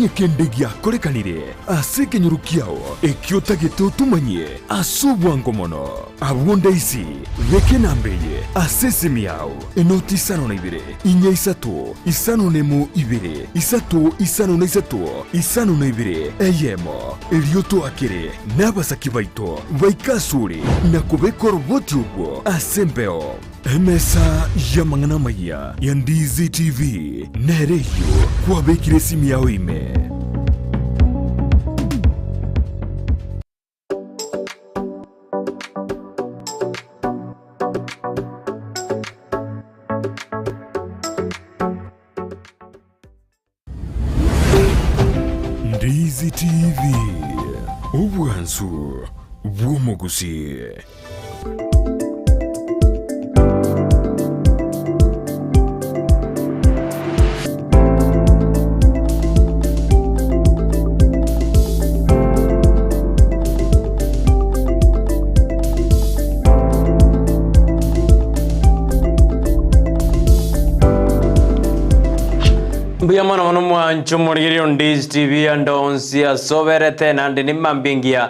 Tonye kendegi akorekanire ase kenyuru kiao ekiota gitutumanye asubwango mono abunda isi reke nambeye ase simiao enoti isano na ibere inya isatu isano nemu ibere isatu isano na isatu isano na ibere eyemo elioto akire n'abasaki baito baikasuri na kubekora uboti ubwo asembeo Emesa ya mangana maya ya Ndizi TV nereyo kwa bekire simu yao ime. Ndizi TV ubwansu bw'umugusi. Biyamana manu mwanchu murigiri Ndizi TV andonsia soberete nandi nimambingia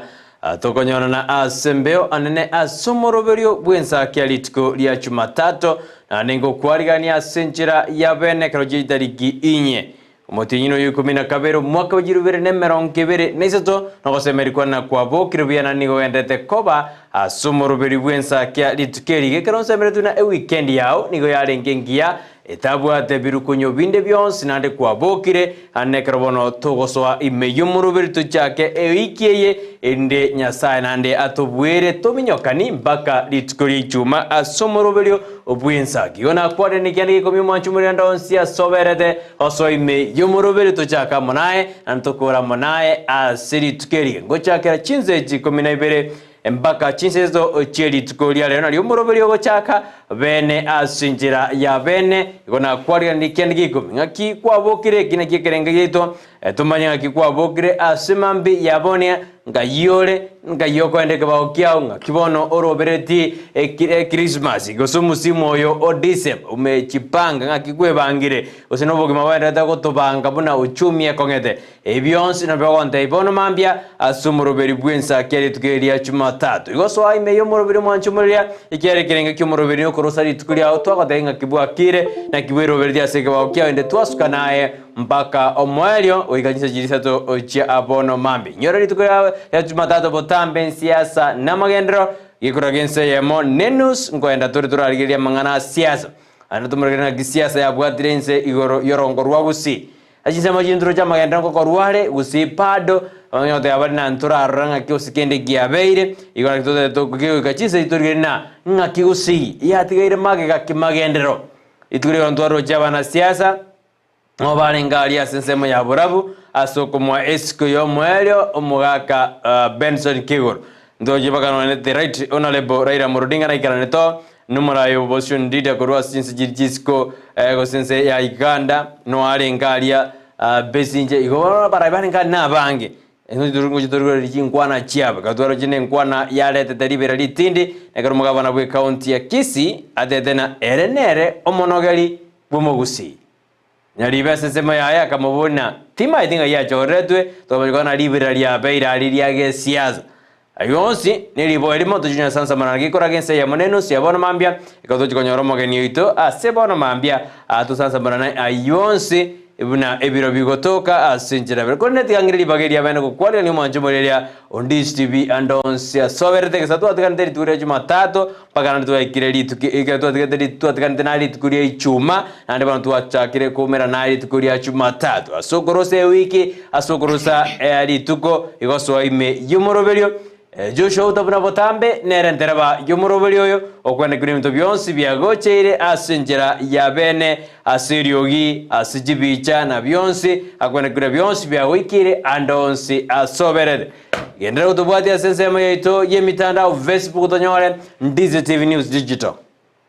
tokonyona na asembeo anene asomoroberio bwensakia litiko lya Jumatatu na ningo kwarigania senchira ya bene karoji darigi inye umutinyino yukumina kabero mwaka wajirubere nemeronkebere naisato nakosemerikwa na kwabo kirubia nigo wendete koba asomoroberio bwensakia litikeri keronsemere tuna weekend yao nigo yarengengia etabwa tebirukunyo binde byonse nande kwabokire anekrobono togosoa imeyumurubiri tuchake eikieye ende nyasaye nande atobwere tominyokani mpaka litukuri chuma asomoroberio obwensaki ona kwade nikyandi gikomi mwanchumuri ndonsi asoberete oso imeyumurubiri tuchaka monae antokora monae asiri tukeri ngochakera chinze chikomi na ibere mpaka chinsezo cheli tukolia leo nalyo muroberi ogochaka bene asinjira ya bene igona kwari nikende gikomi ngaki kwabokire kina kikerenge gito tumanya ngaki kwabokire asemambi yabonia ngayole ngayoko endeke baokiao ngakibono orobereti Christmas goso musimu oyo o December umechipanga ngakikwebangire osenoboge mabanda takotobanga buna uchumi ekongete ebyonsi nabyonte ibono mambia asumuroberi bwensa kere tukeria Jumatatu igoso aimeyo muroberi mwanchumuria ikere kirenga kyumuroberi okorosari tukuria twagotenga kibwakire na kibweroberi aseke baokiao ende twasuka naye mpaka omwelio oikanyisa jirisato ochia abono mambi nyorori tukuria ya Jumatatu botambe siasa na magendero gikuragense yemo nenus ngoenda turarigeria mangana siasa anatumurigana gisiasa ya bwatirense igoro yorongo rwa Gusii ajisema jindro cha magendero ko rware Gusii pado abanyote abari na nturaranga kyosikende giabeire igora kitote to kachise iturigena ngaki Gusii yatigaire mage gakimagendero iturire ontwaro chabana siasa obarengalia sensemo ya burabu asoko mwa esiko yo mwelio omugaka Benson Kigoro ndoje bakano the right honorable Raila Murudinga na ikaraneto numara yo opposition leader korwa since jirjisko go sense ya Uganda no arengalia besinje igora barabanga na bange ndurungu jitorgo rikinkwana chiaba katwaro jine nkwana yalete taribera litindi nekarumuga bana bwe county ya Kisii atetena erenere omonogeri bumugusii nyaribe sesema yaya kamubona tima idinga ya choretwe tobagana libera lya beira liya gesiaza ayonsi nilibo elimo tujunya sansa managi koragense ya moneno siabona mambia ikazochi konyoromo genito asebona mambia atusansa manana ayonsi ibuna ebiro bigotoka asinjira berkoneti angiri bageria bene ko kwali ni manjumorelia Ndizi TV andonsia soberete ke satu atikanderi turia Jumatatu pagana tu ikireli tukatu atikanderi tu atikanderi tukuria ichuma nande bana tu achakire komera nali tukuria Jumatatu asokorose wiki asokorosa ali tuko igoso ime yumoroberio Joshua utabuna botambe nerenteraba yumoroberio yo okwene kuri mito byonsi byagocheire asinjira ya bene asiriogi asijibicha na byonsi akwene kuri byonsi byawikire andonsi asoberete gendera utubwati ya sensema yaito ye mitandao Facebook tonyore Ndizi TV News Digital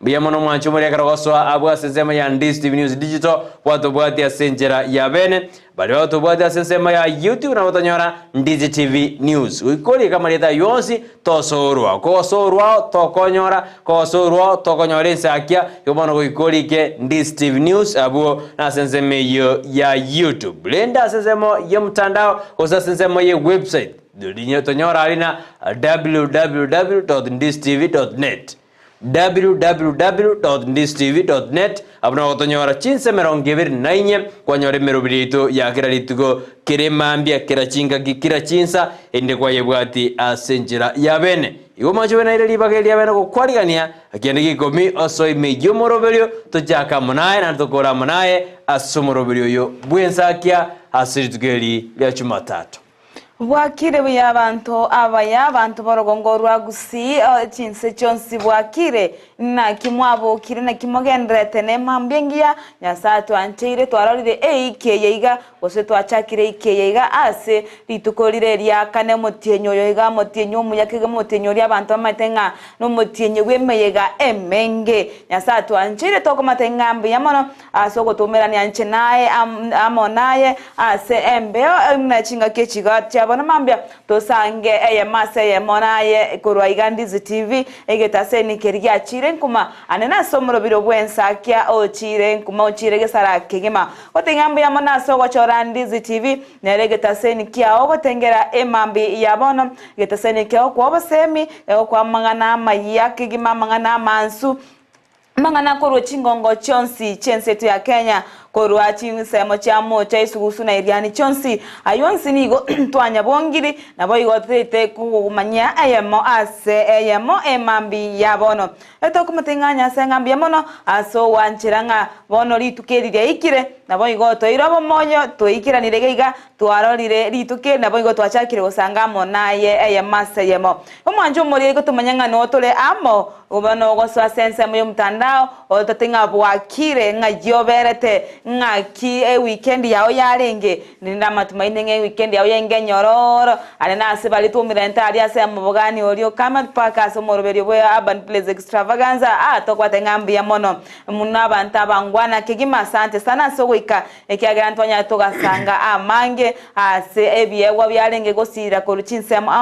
Biyamono mwancho muri akarogoswa abwa sensema ya Ndizi TV News Digital watu bwati asenjera ya bene bali watu bwati asensema ya YouTube na watanyora Ndizi TV News wikoli kama leta yonsi tosorwa tokonyora tokonyora Ensakia yobono wikoli ke Ndizi TV News abuo na sensema ya YouTube lenda sensema ya mtandao kosa sensema ya website tonyora alina www.ndizitv.net www.ndizitv.net abuna otonyora chinse merongeveri nainye kwanyore merobirito ya kira litugo kiremambia kira chinga kira chinsa ende kwa yebwati asenjera ya bene iwo macho bena ile libageli ya bene ko kwaligania akende gikomi osoi mejo moroberio tojaka munaye na tokora munaye asomoroberio yo bwensakia asiritugeli ya Jumatatu bwakire bw'abantu abantu barogongorwa Gusii chinse chonsi bwakire na kimwabukire na kimogendrete ne mambyengia nyasatu anchire twarorire eikeyeiga ose twachakire eikeyeiga ase litukolire lya kane motienyo yoiga motienyo muyakege motienyo lya abantu amatenga no motienyo gwemeyega emenge nyasatu anchire toko matenga mbiyamono asoko tumerani anche naye amonaye ase embeo na chinga kechiga abona mambia tosange mase monaye kurwa Ndizi TV egeta ni kerya chire kuma anena somro biro bwensakia o chire kuma o chire gesara kegema otengambo ya mona so gochora Ndizi TV neregeta ni kia o gotengera emambi ya bono geta ni kia ko bosemi kwa mangana maya kegima mangana mansu mangana koro chingongo chonsi chensetu ya Kenya korwa chinsemo chamo chaisugusu na iriani chonsi ayonsi nigo twanya bongiri nabo igotete kumanya ayemo ase ayemo emambi yabono eto kumatinganya sengambi yamono aso wanchiranga bono litukerire ikire nabo igoto irobo monyo toikira niregeiga twarorire lituke nabo igoto achakire gusangamo naye ayemase yemo omwanjo muri gotumanyanga no tole amo ubano goswa sense mu mtandao otatinga bwakire ngajoberete ngaki weekend yao yarenge ninda matumaini nge weekend yao yenge nyororo alena asibali tumira ntari ase mubogani olio kama paka so moroberio bwe urban place extravaganza tokwate ngambi ya mono munaba ntabangwana kigima asante sana so wika ekiagera ntonya togasanga amange ase ebiyewa byarenge gosira ko ruchinsemo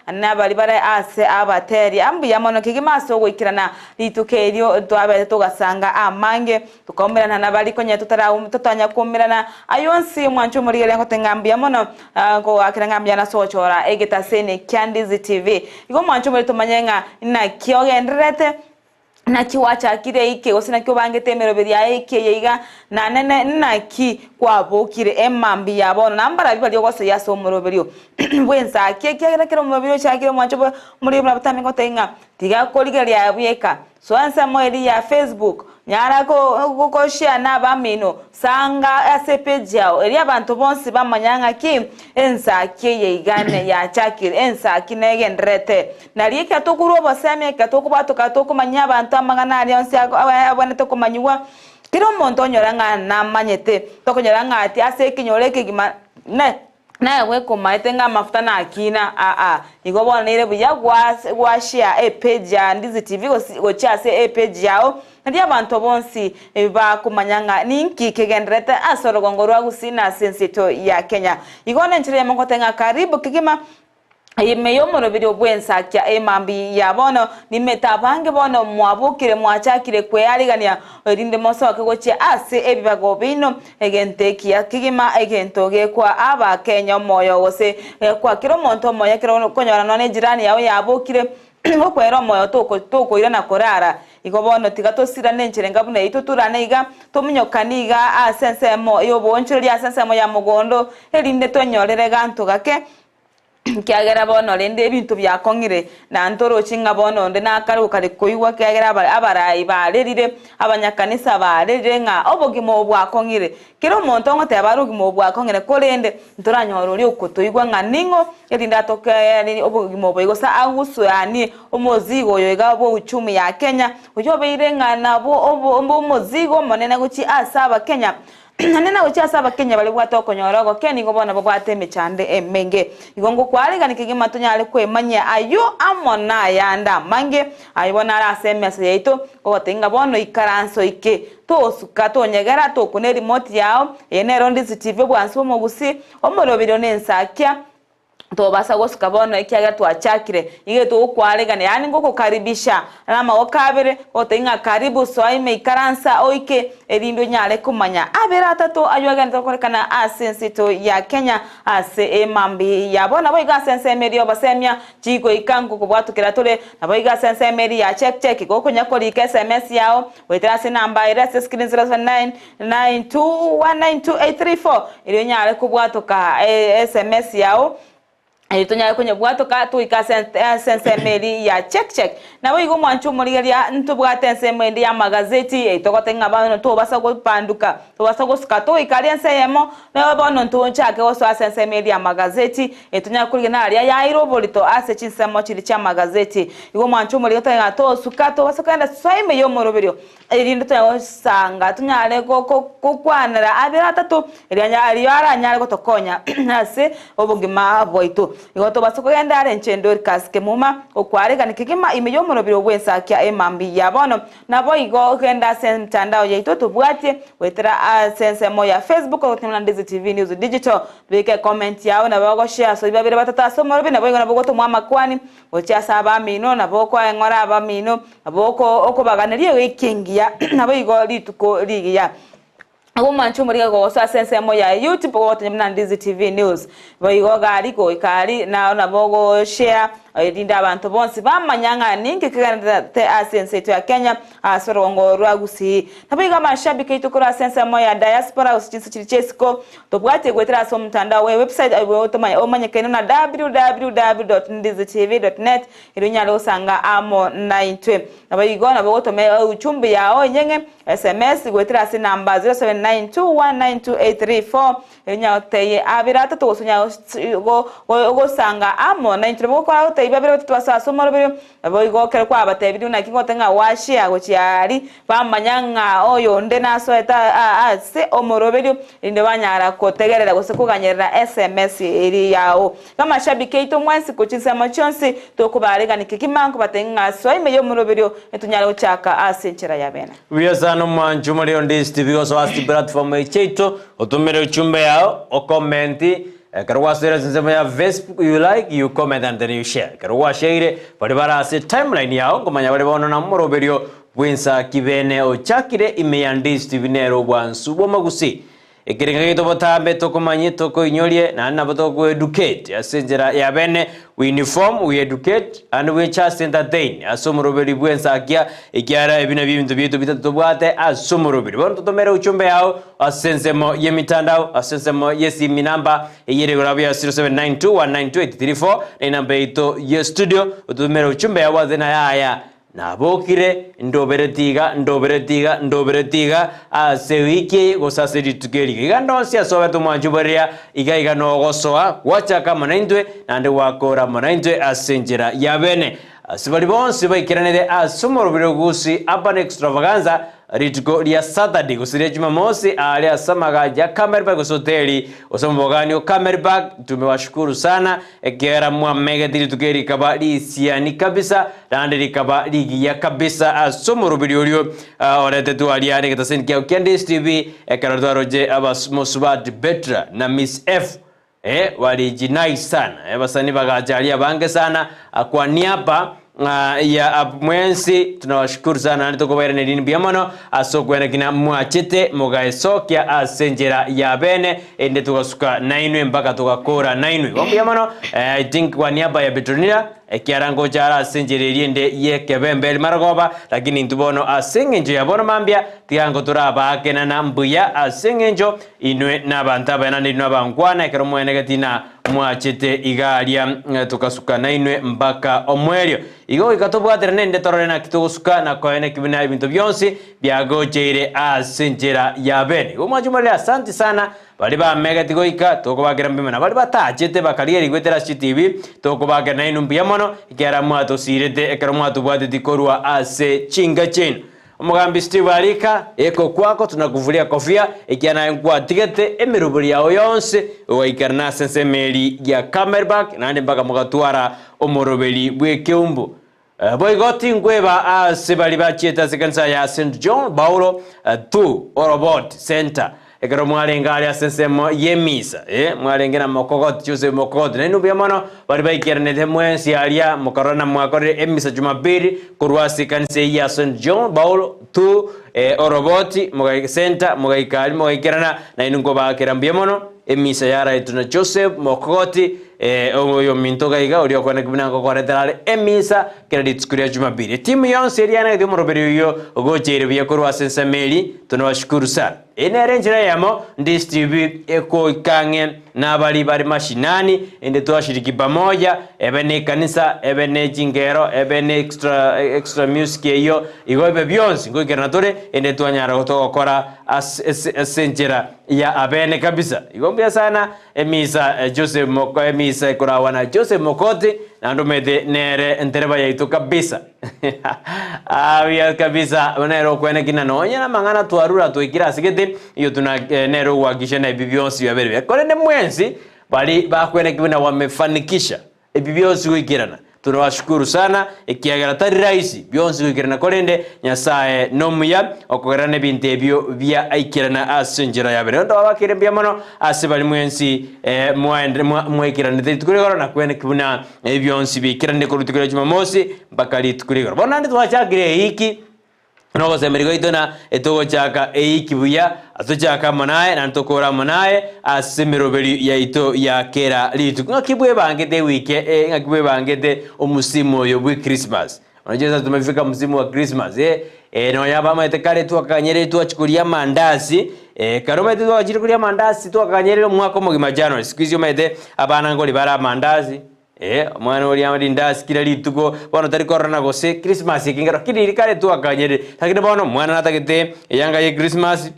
anabali bare ase abateri ambi ya mono kigima so wikirana litukerio twabe togasanga amange tukomerana nabali konya tutanya kumirana ayonsi mwancho muri yele ngotengambia mono ko akirangambia na sochora egeta sene Ndizi TV igo mwancho muri tumanyenga na kiogendrete na kiwacha kire ike osina kyo bangete meroberia ike yeiga na nene naki kwabokire emambi yabona nambara bibali yogose yaso moroberio bwensa kekera kero moroberio chakire mwancho muri butami ngotenga tiga koligeri yabuyeka so ansa moeli ya Facebook nyara ko share na bamino sanga asepeji yao eri abantu bonsi bamanyanga ki Ensakia yeigane ya chakire Ensakia negendrete nalike atokuru oboseme katokubatu katokumanya abantu amangana ali onsi abone tokumanywa kiro monto nyoranga na manyete tokonyoranga ati ase kinyoreke gima ne na we kumaitenga mafuta na akina igobona ile buya gwa share page ya Ndizi TV go chase page yao ndi abantu bonsi ba kumanyanga ninki kegendrete asorogongorwa Gusii sensito ya Kenya igone nchire mongotenga karibu kigima Imeyo morobirio bwensakia emambi ya bono nimetabange bono mwabukire mwachakire kweyaligania erinde moso akegoche ase ebibago bino egentekia kigima egentoge kwa aba Kenya moyo gose kwa kiro monto moya kiro konyora none jirani yawe yabukire okwero moyo toko ira na korara igobono tigato sirane nchirenga bune ituturane iga tomunyokaniga asensemo yo bonchiri asensemo ya mugondo erinde tonyorere gantu gake kiagera bono lende ebintu byakongire na ntoro chinga bono nde nakaru kale koywa kiagera abarayi balerire abanyakanisa balerire nga obogimo bwakongire kero monto ngote abarugimo bwakongire kolende ntoranyoro ri ukotoyigwa nga ningo elinda toka ni obogimo bwo sa agusu yani omozigo yoga bo uchumi ya Kenya ujobe irenga nabo obo mozigo monene guchi asaba Kenya nena uchiasa abakenya bali bwato konyorogo keni ngobona babwate emechande emenge igongo kwaliga nikigima tunyale kwemanya ayo amona yanda mange ayibona ara SMS yaito ogotenga bono ikaranso ike tosuka tonyegera tokune remote yao enero Ndizi TV bwanso mu Gusii omorobiro nensakia tobasa gosuka bono ikiaga twachakire ige to kwaregane yani ngoko karibisha nama okabere otenga karibu soime ikaransa oike erindo nyale kumanya abera atatu aywaga ntokorekana asensito ya Kenya ase emambi yabona boiga sense meri obasemia chiko ikango kubwatukira tole naboiga sense meri ya check goko nyakori SMS yao wetrase namba ira screen 0799219234 iri nyale kubwatuka SMS yao Itonya kwenye bwato ka tu sense meri ya check na wigo mwanchu murigeria ntubwate sense ya magazeti itokotenga bano to basa go panduka to basa go skato ikaliense yemo na bano ntuncha ke oso sense meri ya magazeti itonya kurigena ya yairo bolito ase chinsemo chiri cha magazeti igo mwanchu murigetenga to sukato basa kanda saime yo moroberio irindo to sanga tunyale go kukwanira abira atatu irinya ariara nyale go tokonya ase obugima boito igoto basoko yandare Dorcas Kemuma okwarega nikigima imeyo murobiro bwensakia emambi yabono nabo igo genda sentandao yaito tubwate wetera sense moya Facebook otemna Ndizi TV News Digital beke comment yao na bago share so ibabire batata so morobi nabo igo nabo goto mwamakwani ocha saba mino nabo ko engora aba mino nabo okobaganiriye wekingia nabo igo lituko ligiya Manchu muriga go so sense moya YouTube go temna Ndizi TV News boigo gari go ikari na bogo share dinda abantu bonsi bamanyanga ningi kiganda te asense to ya Kenya asorongo rwa Gusii nabiga mashabiki itukura sense moya diaspora usichinsi chirichesko tobwate gwetera so mtandao website omanya kenona www.ndizitv.net irinyalo sanga amo 92 nabigo na bogo tome uchumbi yao nyenge SMS gwetera si namba 0792192834 irinyalo teye abirata to sonya go sanga amo 92 bogo kwa ibabiro tutwasa somorobiro boigo kere kwa batebidu na kingotenga washia gochiari bamanyanga oyo nde naso eta se omorobiro inde banyara kotegerera gosekuganyerera SMS iri yao kama shabiki ito mwansi kuchisa machonsi tokubarega nikikimanko batenga so imeyo morobiro etunyala uchaka asenchera yabena Wiasano mwanju muri Ndizi TV go so asti platform echeito otumere uchumbe yao o commenti Karwa share zinzema ya Facebook you like you comment and then you share karwa share bari barase timeline yao kumanya bari bono na moroberio bwensa kibene ochakire ime Ndizi TV nero bwansu bo Gusii ekirenga gito botambe tokomanye toko inyorie na naboto go educate asenjera ya bene we uniform we educate and we just entertain asomoroberi bwensakia ikiara ebina bintu byetu bitatu bwate asomoroberi bono totomera uchumbe yao asensemo yemitandao asensemo yesi minamba eyere gorabya 0792192834 na namba ito ye studio totomera uchumbe yao azena yaya nabokire ndoberetiga asewiki gosaseri tukeri igandonsi asobeto mwanjubaria iga no gosoa wacha kama naindwe nande wakora manaindwe asenjera yabene asibali bonsi bakiranire asomorobiro Gusii urban extravaganza ritiko lia Saturday kusiria Jumamosi alia samaga ya Camelback hoteli osomboganio Camelback tumewashukuru sana ekera mwa mega dili tukeri kabali siani kabisa ndandi kaba ligi ya kabisa asomorobiro orete tu aliane kitasen kia Ndizi TV ekara roje abasmosubat betra na Miss F walijinai sana basani bagajalia bange sana kwa niaba ya mwensi tunawashukuru sana nitokobera nedini biamono asogwena kina mwachete mugaesokia asenjera ya bene ende tukasuka nainwe mpaka tukakora nainwe wambiamono I think kwa niaba ya Betronina kiarango jara asenjere ende yekebembe maragoba lakini ntubono asengenjo yabono mambia tiango turaba akena nambuya asengenjo inwe nabantaba nandi nabangwana keromo negatina mwachete igalia tukasuka nainwe mpaka omwerio igo ikatobwatera nende torena kitugusuka na koene kibina ibintu byonsi byagojeire asenjera ya bene umwajumale asante sana bali ba mega tigoika tokobagira mbimana bali batachete bakalieri gwetera TV tokobagira nainu mbiamono ikera mwato sirete ekera mwato bwate tikorwa ase chinga chen Omugambi Steve Alika eko kwako tunakuvulia kofia ikiana ngwa tigete emiruburi yao yonse waikarna sensemeli ya Camelback nande mpaka mugatwara omorobeli bwe Keumbu. Boygoti ngweba asebali bachieta sekansa ya St John Paulo tu Orobot Center ekero mwalengali asensemo yemisa mwalengena mokogoti chose mokogoti nenu byamono bali baikernete mwensi alia mukorona mwakore emisa Jumapili kurwasi kanse ya St John Paulo tu Orobot mugai center mugaikali mugaikerana na inungo bakera byamono emisa yara ituna Joseph mokogoti oyo mintoga iga ori kwana kibina ko koreterale emisa credit kuria Jumapili timu yonse eriana ndi moroberi yo ogochere byakorwa sensameli tunawashukuru sana enerenjera yamo Ndizi TV eko ikange na bali mashinani ende twashiriki pamoja ebene kanisa ebene jingero ebene extra music yo igobe byonse ngoikenatore ende twanyara gutokora asenjera ya abene kabisa igombya sana emisa Joseph Moko emisa kurawana Joseph Mokoti na ndomede nere entereba yaitu kabisa kabisa nero kwene kina nonya na mangana twarura tuikira sigete iyo tuna nero wagisha na bibionsi ya berebe kore ne mwenzi bali bakwene kibina wamefanikisha bibionsi wikirana tunawashukuru sana ikiagara tari raisi bionsi wikirana korende nyasaye nomuya okogerane binte ebyo bya aikirana asenjera ya bere ndo abakire byamano asebali mwenzi mwekirana tukurigora na kwene kibuna bionsi bikirane ko rutukira Jumamosi bakali tukurigora bonandi twachagire hiki no semerigo itona etogo chaka eikibuya atochaka manaye na ntokora manaye asemerobeli ya ito ya kera litu ngakibwe bangete wike ngakibwe bangete omusimu yo bwe Christmas unajua tumefika msimu wa Christmas no yaba matekale tu akanyere tu achikulia mandazi karoma tu achikulia mandazi tu akanyere mwaka mugima January sikizi umete abana ngoli bara mandazi mwana uri amadi Ndizi kila lituko bono tari corona gose Christmas ikingero kiri kale tu akanyere lakini bono mwana natakete yanga ye Christmas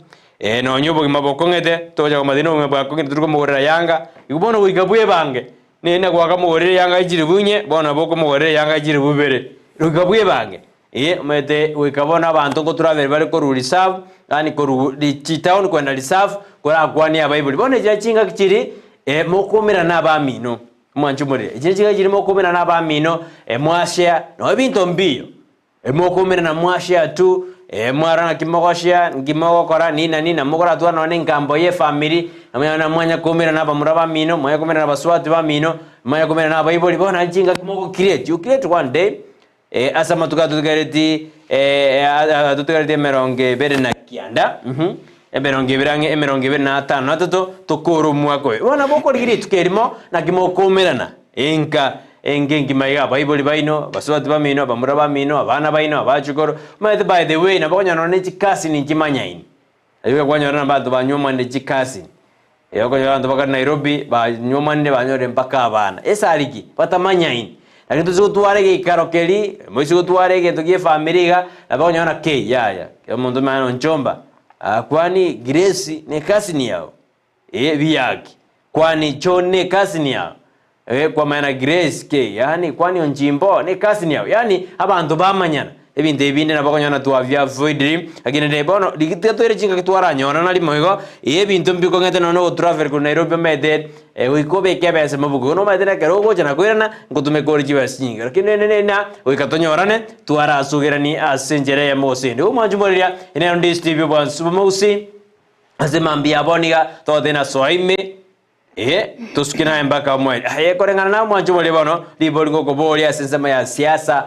no nyobo maboko ngete toja kwa madino maboko ngete tuko mugorera yanga ikubono wigabuye bange nene kwa kama mugorera yanga ijiri bunye bono boko mugorera yanga ijiri bubere wigabuye bange mete wikabona abantu ko travel bari ko reserve yani ko town kwenda reserve kora kwani ya Bible bono je chinga kiri mokomera na bamino mwanjumure ikintu kirimo kumena n'abamino mwashya no ebintu mbiyo mokomera na mwashya tu mwara na kimogosha ngimogokora nina mugora tu none ngambo ye family na mwanya komera n'abamuraba mino mwanya komera n'abaswati ba mino mwanya komera n'abayiboli bona njinga kimogo create you create one day asa matuka tugareti tugareti meronge bere na kianda emeronge birange na atano atatu tukuru mwako wana boko ligiri tukerimo na kimokomerana enka engengi maiga Bible baino baswati bamino bamuraba mino abana baino abachukoro by the way na bonya no nchikasi ni nchimanyaini ayo kwanya na bantu banyoma ndi chikasi yoko bantu baka Nairobi banyoma ndi banyore mpaka abana esariki batamanyaini lakini tuzutuarege ikarokeli mwisutuarege tugie familia na bonya na ke ya mundu mano nchomba kwani Grace ne kasi ni yao biyaki kwani John ne kasi ni yao kwa maana Grace ke yani kwani onjimbo ne kasi ni yao yani abantu bamanyana ebintu ebinde nabakonyana tuavya void agine de bono digitetoire chinga kitwara nyona nali moigo ebintu mbiko ngete no travel ku Nairobi mede wikobe kebese mabugo no mede na kero gocha na kwirana ngutume koriji basinga lakini nena wikatonyorane tuara asugerani asenjere ya mosende umwanjumorya ene Ndizi TV bwan subamusi azemambia boniga todena soime tuskina embaka mwe korengana na mwanjumorya bono libolingo kobolia sensema ya siasa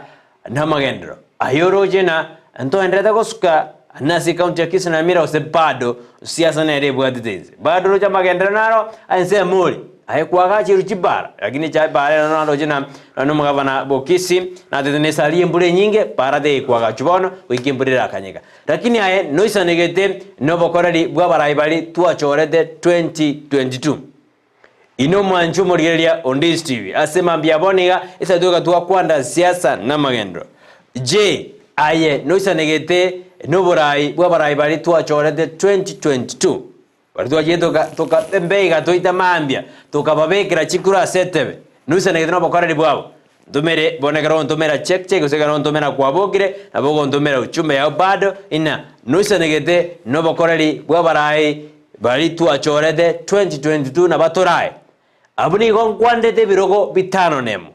na magendro ayoroje na nto endreta kosuka nasi county ya Kisii na Nyamira ose bado siasa na ere bwaditeze bado roja magendra naro anse muri ayekwaga chiru chibara lakini cha bara no roje na no mugavana Kisii na tetene sali mbure nyinge para de kwaga chubono wikimburira kanyega lakini aye noisa negete no bokorari bwa baraibali tuachorete 2022 ino mwanju murigeria Ndizi TV asema mbia boniga isa doga tuwa kwanda siasa na magendro je aye noisa negete no borai bwa barai bali tuachorete 2022 bali tuajeto toka tembeiga toita mambia toka babekera chikura setebe noisa negete no bokorari bwabo ntumire bonekera ntumira check usekera ntumira kwabogire nabo ntumira uchumbe yao bado ina nuisanegete no bokoreri bwabarai bari tuachorede 2022 na batorai abuni gonkwandete birogo bitano nemo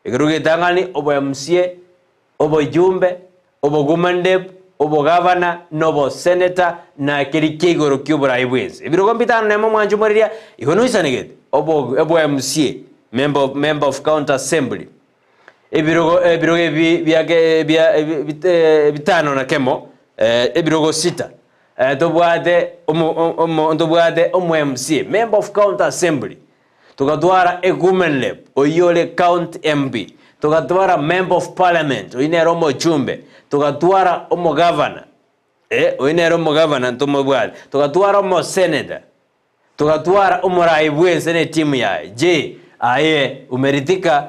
igiruge tangani obo MCA obo jumbe obo gumande obo governor nobo senator na kirikigoro kyuburai bwese birogo bitano nemo mwanjumuriria igonuisanegete obo MCA member of county assembly ebirogo bitano na kemo ebirogo sita tobwate MCA member of county assembly tukatwara egumen leb oyole county MP tukatwara member of parliament oinero omo chumbe tukatwara omo governor oinero omo governor ntomobwate tukatwara omo senator tukatwara omo raibwense ne timu yae je aye umeritika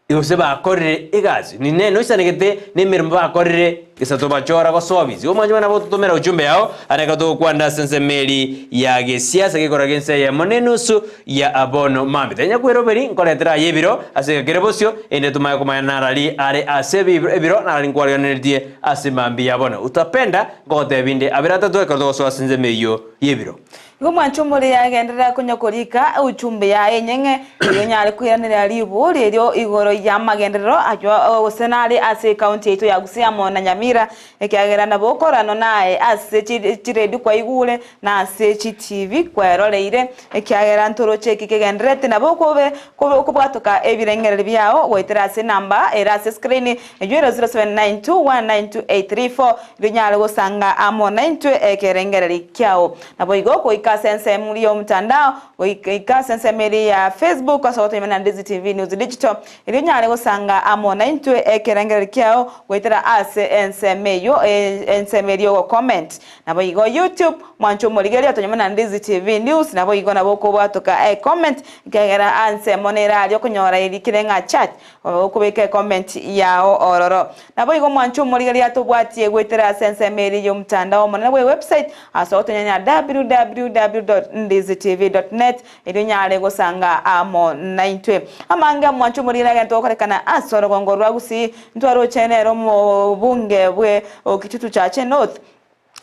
yose bakorire igazi ni neno isanegete nemirimo bakorire gisato bachora ko service omanyuma nabo tutomera ujumbe yao aneka to kwanda sense meli ya gesiasa gikora gense ya monenusu ya abono mambi tenya kwiroberi nkoletera yebiro asega kerebosio ende tumaye kumanarali are asebi ebiro narali nkwarionedie asimambi yabona utapenda ngote binde abirata to ekordo so sense meyo yebiro Gumwanchumuri yagendera kunyokorika uchumbe ya enyenge yonyale kwiranira libu rero igoro ya magenderero ajo osenari ase county yetu ya Gusii na Nyamira ekyagera nabo korano nae ase chiredu kwa igule na ase TV kwa roleire ekyagera ntoroche kigendrete nabo kubwatoka ebirengere byao wetera ase number era ase screen ejo 0792192834 rinyale gosanga amo 92 ekerengere kyao nabo igoko sense mulio mtandao sense meli ya Facebook kwa sababu imena Ndizi TV News Digital ilinyale gosanga amona into ekerengere kyao wetera ase ensemeyo go comment nabo igo YouTube mwancho muligeri atonyemana Ndizi TV News nabo igo nabo ko batoka comment ikagera anse monera alyo kunyora ili kirenga chat okubeka comment yao ororo nabo igo mwancho muligeri atobwatie wetera sense meli yo mtandao mona website aso tonyanya www.ndizitv.net ilinyale gosanga amo 90 amanga mwancho murira gento korekana asoro gongorwa Gusii ntwaro chenero mu bunge bwe okitutu cha North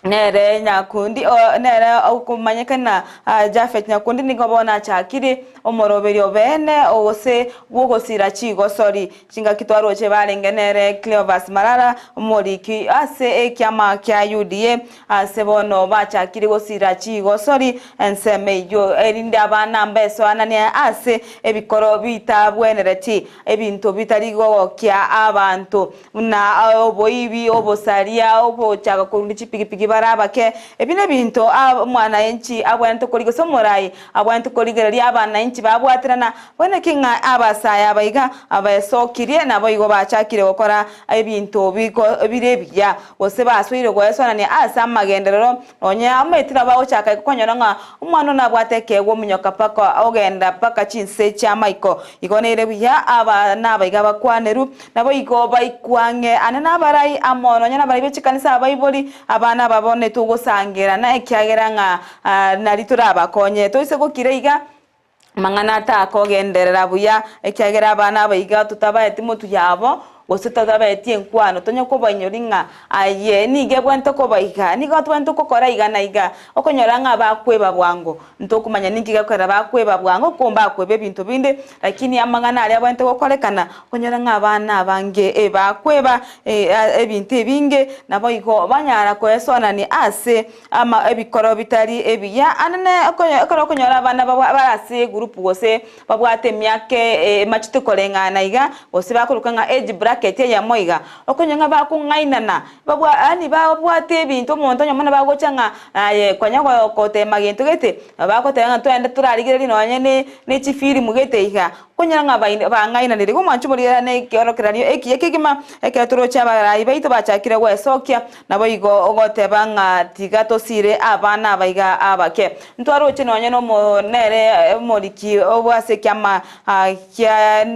nere nyakundi nere kumanyekana Jafet nyakundi nigobona chakiri omoroberio bene ose gugosira chigo sorry chinga kitwaro che barengenere Cleovas Marara omoriki ase ekyama kya UDA ase bono bachakiri gosira chigo sorry ensemeyo erinde abana mbeso anani ase ebikoro bitabwenereti ebintu bitarigo kya abantu na oboibi obosaria obochaga kundi chipigipigi barabake ebine bintu mwana enchi abwantu koligo somorai abwantu koligeri abana enchi babwatirana bone kinga abasaya abayiga abasokirie nabo igo bachakire gukora ebintu biko birebya bose baswire gwesona ni asa magenderero onye ametira bawo chaka konyora nga umwana nabwatekegwo munyoka paka ogenda paka chinse cha Michael igonere bya abana abayiga bakwaneru nabo igo baikwange anana barai amono nyana bari bechikanisa abayiboli abana babone tugosangira na ekyagera nga nalitura abakonye toise gokireiga mangana ta kogenderera buya ekyagera abana abayiga tutabaye mutu yabo ositatabetie nkwano tonyo ko banyoringa aye nige bwento ko bayiga nigo twento ko kora iga na iga okonyora nga bakweba bwango ntokumanya ningiga kora bakweba bwango komba kwebe bintu binde lakini amangana ali abwento ko korekana okonyora nga abana abange bakweba ebintu binge nabo iko banyara ko esona ni ase ama ebikoro bitari ebiya anane okonyora abana barase group gose babwate myake machite korenga na iga bose bakurukanga age bracket ya moiga okonyanga bakungainana babwa ani babwate bintu omuntu nyamana bagochanga kwanya ko tema gintu gete bakotenga twende turarigire lino nyene ne chifiri mugete iga konyanga bangaina nire gumanchu murira ne kyorokerario ekigima ekatorocha barayi baito bachakire gwesokia nabo igo ogote banga tigato sire abana baiga abake ntwaro chino nyene monere moliki obwase kyama kya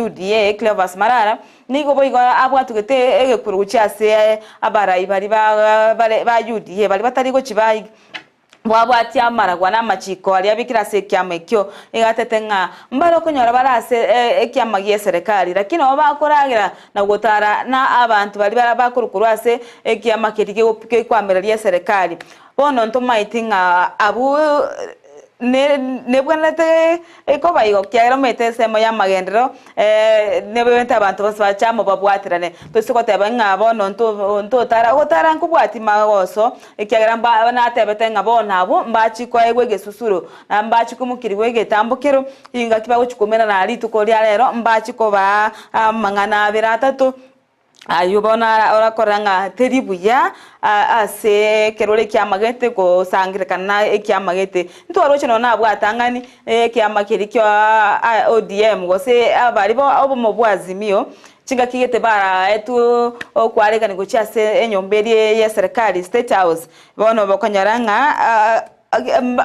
UDA Cleovas Marara nigo boigo abwatugete egekurucha se abarayi bari ba UDA bari batari go chibayi bwabwati amaragwa n'amachiko ali abikira se kiama ekyo igatete nga mbalo kunyora barase ekiama gie serikali lakini obakoragira na gutara na abantu bali bakurukurwase ekiama kirige kwamera lie serikali bono ntomaitinga abu ne bwanete eko bayigo kyagera metesemo ya magendero nebente abantu bose bachamo babwatirane tosikote nga bono nto tara nkubwati magoso ekyagera na tebete nga bona abo mbachiko egwege susuru na mbachiko mukiriwe getambukiro inga kibago chikomena na lituko lya lero mbachiko ba mangana biratatu ayubona orakoranga teribuya ase kerole kyamagete ko sangirikana ekyamagete ntwaro no nabwatangani ekyamakirikyo ODM gose abari bo obo bwazimio chinga kigete bara etu okwareka niguchase enyomberi ya serikali State House bono bakanyaranga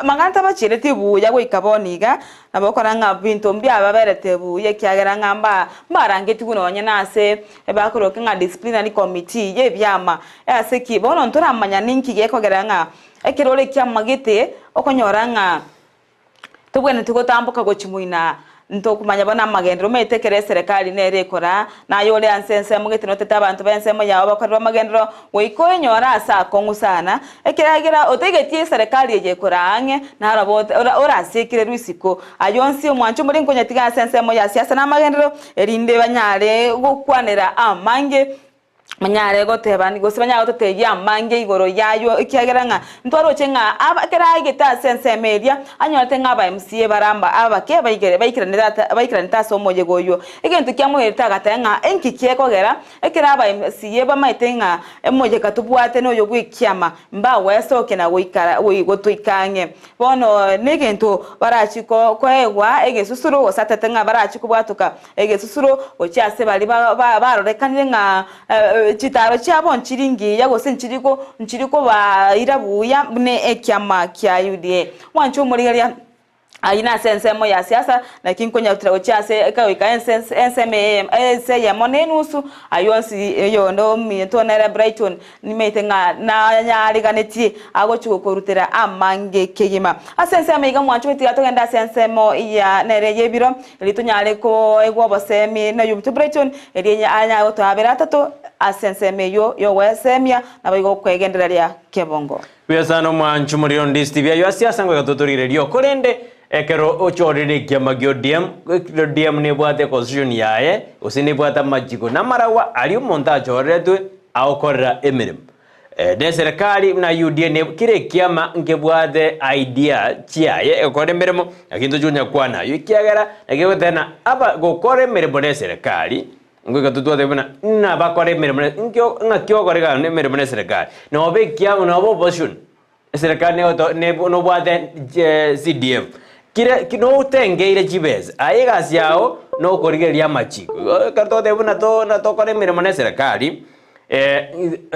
manganta bachirete buya gwikaboniga nabokoranga bintu mbya baberete buye kyagera ngamba marangeti kuno nase bakoroke nga disciplinary committee ye byama ase kibono ntoramanya ninki gekogera nga ekirole kyamagete okonyoranga tubwene tugotambuka gochimuina ntokumanya bona magendero metekere serikali nerekora nayo le ansense mugete no teta abantu bensemo yawo bakorwa magendero weiko nyora asa kongusana ekiragira otegetie serikali yekora ange narabo ora sekire rusiko ayonsi omwancho muri nkonyatiga sensemo ya siasa na magendero erinde banyare gukwanira amange manyare gotebani gose banyare goteye amange igoro yayo ikiagera nga ntwaro chenga abakera geta sense media anyote nga ba MCA baramba abake bayikira ntaso moje goyo igentu kyamuherita gatenga enkikieko gera ekera ba MCA bamaitenga emoje katubwate no yo gwikyama mba wesoke na wikara wigotuikanye bono negento barachiko kwegwa egesusuru osatetenga barachiko bwatuka egesusuru ocyase bali barorekanire nga chitaro cyabo nchiringi yagose nchiriko bairabuya ne ekyama kya UDA wancho muri ya ayina sensemo ya siasa lakini konya utirago cyase kawika ense ya monenusu ayonsi yondo mitona Brighton nimetenga na nyariganeti ago chukorutera amange kegima asensemo iga mwancho mitiga togenda sensemo ya nereye biro litunyale ko egwo bosemi na yumtu Brighton erinya anya oto aberatatu asensemo yo wesemia nabigo kwegendera lya kebongo byasano mwancho muri Ndizi TV yo siasa ngo gatotorire lyo korende ekero ochorire kyamagyo DM ne bwate constitution yae usini bwata majiko namarawa ali umonta choretwe aokorera emirimo de serikali na UDA ne kire kyama nkebwate idea chiaye ekore emirimo akinto junya kwana yikyagera ekegotena aba gokore emirimo de serikali ngwe katutwate bana na bakore emirimo nkyo ngakyo korega emirimo de serikali no be kyama no opposition serikali ne no bwate CDF kire kino utengeire chibeze ayegasi yao no korigeria machiko karto debuna to kore mirimo ne serikali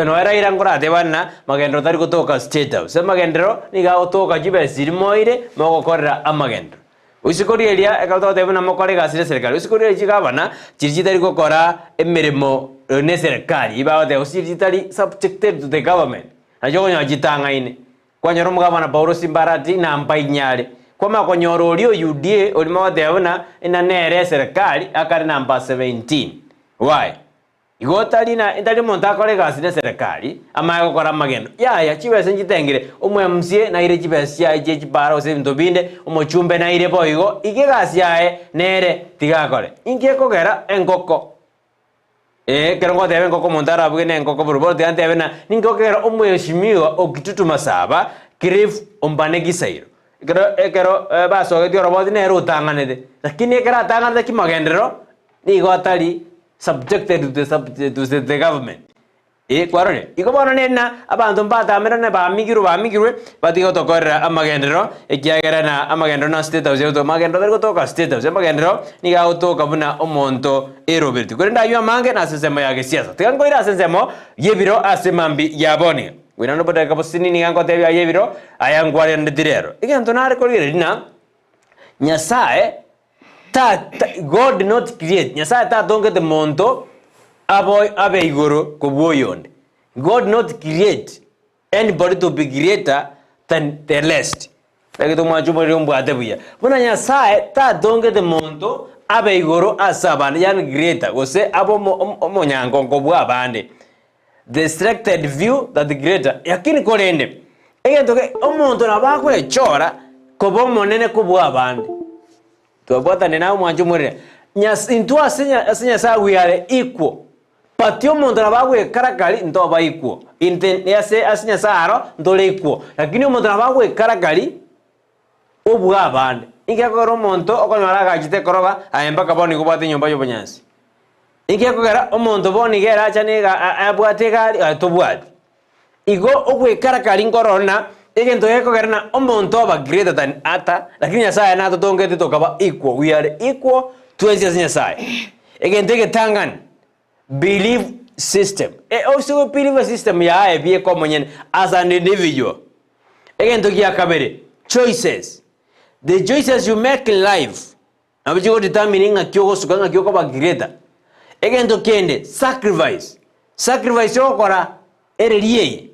no era irangora debana magendro tari kutoka State House magendro niga utoka chibeze limoire mogokorera amagendro usikoriria karto debuna mokore gasi serikali usikoriria chigabana chirjitari gukora emirimo ne serikali ibaode usirjitari subjected to the government ajo nyajitanga ine kwanyoro mugabana Paulo Simbarati na mpainyale kwa makonyoro ulio UDA ulima deona ina nere serikali akari namba 17 why igotali na indali montakore gasi ne serikali amaye gukora magendo ya chibese njitengire umwe MCA na ile chibese ya jeji bara ose ndobinde umuchumbe na ile boigo ige gasi yae nere tigakore inge kogera enkoko kerongo debe enkoko montara bugene enkoko burbo diante bena ningokera umweshimiwa okitutuma saba kirif ombane gisairo ekero basoge dio robot ne rutanganede lakini ekera tanganede kimagendero ni gotali subjected to the government kwarone ikobono nena abantu mbata merane bamigirwe batigo tokorera amagendero ekiagera na amagendero na State House to magendero dergo toka State House amagendero ni ga utoka buna omonto eroberti kurenda yo mange na sensemo ya siasa tigango ira sensemo yebiro asemambi yaboni winano boda kaposini ni gango tebya yebiro ayangware ndirero igento nare kolire dina nyasae God not create nyasae ta donge de monto abe igoro ko boyonde God not create anybody to be greater than the rest. Like the Majumarium Badabuya. When I say that don't get the monto, Abe Goro Asaban, Yan Greater, was say Abo Monyango Bandi. The selected view that the greater Yakin Korende. Again to get Omonto Nabakwe Chora, Kobo Monene Kubua Band. To a button and now Majumari. Yes, into a senior we are equal. But you Montrabawe Karakari into a equal. In the Yase Asina Saro, Dole equal. Lakini Montrabawe Karakari. Obua band. Ikakoro monto okonaraga jite koroga ayembaka boni kubati nyumba yobanyasi. Ikakora omonto boni gera chanega abwatega tobwati. Igo ogwe karakari ngorona igento yekogerna omonto ba greater than ata lakini Nyasaye nato tongete tokaba equal. We are equal to Nyasaye. Igento tangan belief system. Also belief system ya ebie komonyen as an individual. Igento yakabere choices. The choices you make in life, nabichigo determining a kyogo suganga kyogo ba greater. Again to kende sacrifice. Sacrifice yokora ereliye.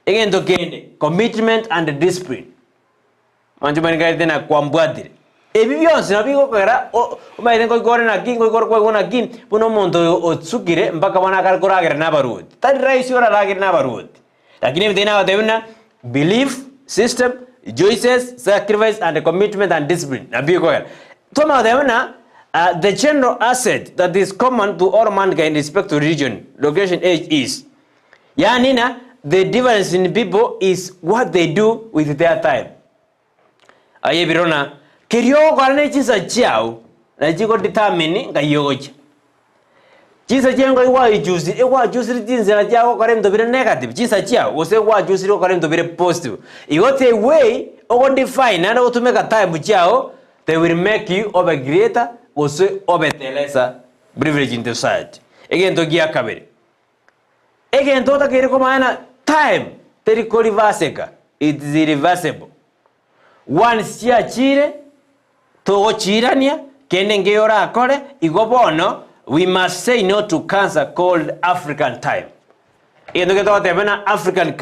Again to kende commitment and discipline. Manjumani gaite na kwambwadire. Ebibionse nabigo kera o maiden ko gore na king ko gore na king puno monto otsukire mpaka bana kar koragere na barud. Tadi rais yora lagere na barud. Lakini mtena watebuna belief system choices, sacrifice, and commitment and discipline. The general asset that is common to all mankind in respect to religion, location, age is. Yanina, the difference in people is what they do with their time. Aye birona, kirio kwane chisa chiao, na chiko determine nga yogocha. Chisa chiao iwa juicy jinsi na chiao kare mtobire negative. Chisa chiao, ose wa juicy kare mtobire positive. Igote way, ogo define, and to make a time chiao, they will make you of a greater, ose of a lesser privilege in the society. Again to gia kabere. Again to take rekomana time, teriko reversible. It is irreversible. Once chia chire, to chirania, kenengeora akore, igobono, we must say no to cancer called African time. African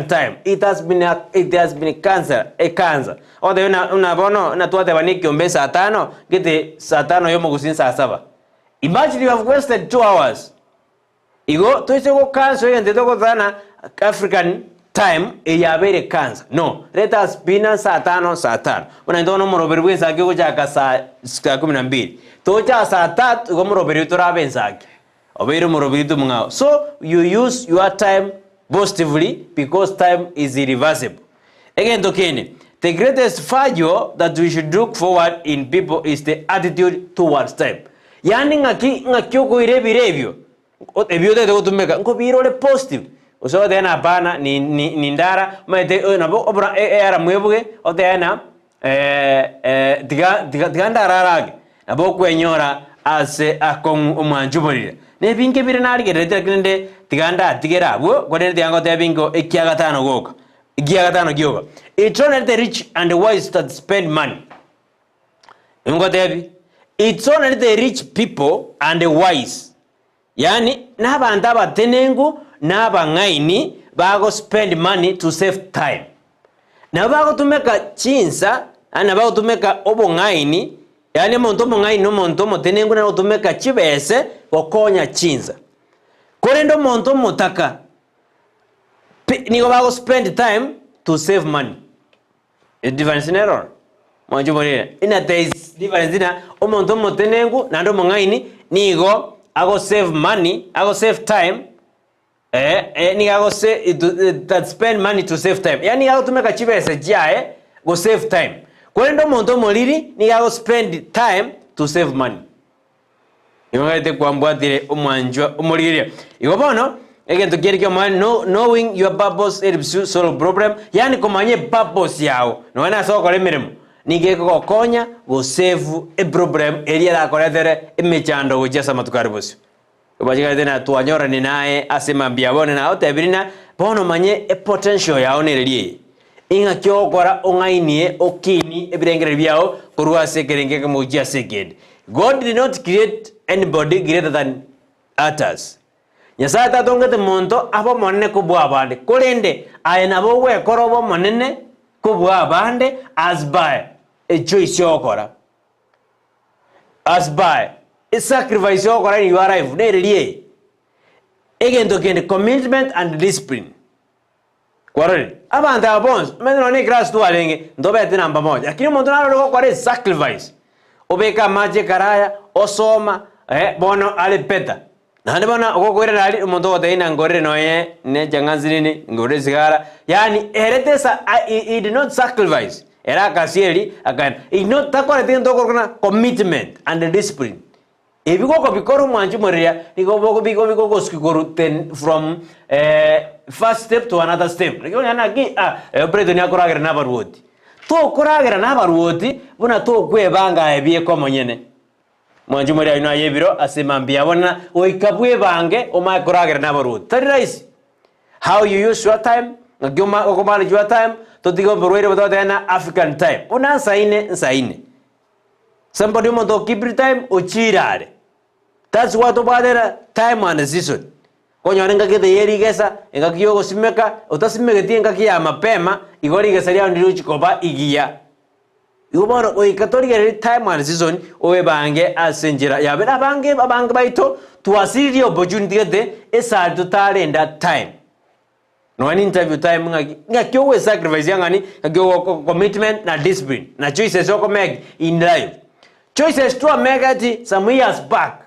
time. It has been a cancer, a cancer. O de una bono na tuate baniki ombe satano, gete satano yomo gusin sa saba. Imagine you have wasted 2 hours. Igo to go cancer and the dogo dana African time e yabere cancer. No, let us be na satano. When I don't know more over wins I go jaka sa 12. Tocha sa tat go more over to rabensaki. So you use your time positively because time is irreversible. Again, the greatest failure that we should look forward in people is the attitude towards time. Yani ngakyo irevio. Ebio de go to make ngo biro le positive. So then abana ni ndara maite na obra era mwebuge o de na diganda rarage. Abo kwenyora ase akon umanjuborire. Ne binke birenari ke rete kende tiganda tigera wo godene tiango te bingo ekiagatano goka ekiagatano gyoga. It's only the rich and the wise that spend money. Ngo tebi it's only the rich people and the wise. Yani nabanda abatenengu nabangaini bago spend money to save time. Na bago tumeka chinsa ana bago tumeka obongaini. Yani montomo ngai no montomo tenengu na utumeka chibese okonya chinza. Korendo montomo taka. Nigo bago spend time to save money. It's difference in error. Mwanjumorire. Ina there is difference ina o montomo tenengu na ndo mongaini nigo ago save money, ago save time. Ni ago say that spend money to save time. Yani ago tumeka chibese jae go save time. Kwendo monto moliri ni go spend time to save money. Ingate kwambwatire omwanjwa omolire. Igobono egento kierikyo man knowing your purpose helps you solve problem. Yani komanye purpose yao. No wana so kole mirimo. Nige ko konya go save a problem area la koletere emechando gochesa matukaribosi. Obajiga tena tuanyora ni naye asema biabone na otebirina bono manye a potential yao nerelie. Inga kyo kora ongainie okini ebirengere biao kurwa sekerenge kemujia seked. God did not create anybody greater than others. Nyasaye tatongete monto abo monene kubwa abande. Kolende ayena bowe korobo monene kubwa bande as by a choice yokora as by a sacrifice yokora in your life ne really egento kende commitment and discipline kwarore abantu abons meno ne grass tu alenge ndobete namba moja lakini umuntu nalo kwa sacrifice obeka maje karaya osoma bono ale peta nande bona okokwera nali umuntu otaina ngorere noye ne janganzini ngore sigara yani eretesa he did not sacrifice era kasieli akan not takore tinto korona commitment and discipline ebiko ko bikoro mwanju moria niko biko skikoru ten from first step to another step niko yana ki Brighton yakoragera nabaruoti to koragera nabaruoti buna to kwebanga ebie komonyene mwanju moria ino ayebiro asemambia bona oikabwe bange omakoragera nabaruoti tari rice how you use your time ngoma okomala your time to digo borwere botana African time una saine somebody want to keep your time ochirare that's what about time and season konyo nga kete yeri gesa nga kiyogo simeka utasimeka tienga kiya mapema igori gesa lya ndiru chikoba igiya yuboro oikatorigere time and season owe bange asenjera yabe abange baito tuasiri opportunity de esa tutalenda time no an interview time nga kyowe sacrifice yangani nga commitment na discipline na choices yoko make in life choices to make at some years back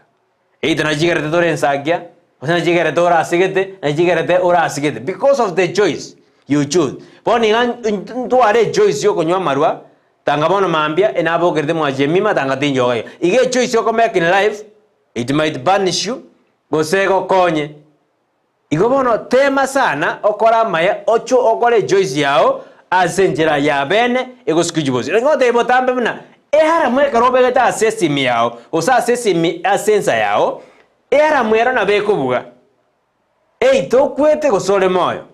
either najigerete tore Ensakia najigerete ora asigete najigerete ora asigete because of the choice you choose boni to are choice yoko nywa marwa tanga bono mambia enabo gerete mwajemima tanga tinjoga ige choice yoko make in life it might banish you gosego konye igobono tema sana okora maya ocho okore choice yao asenjera ya bene egoskijibozi ngote botambe mna ehara mweka robegeta assessimi yao osa assessimi asensa yao ehara mwera na bekubuga to kwete gosole moyo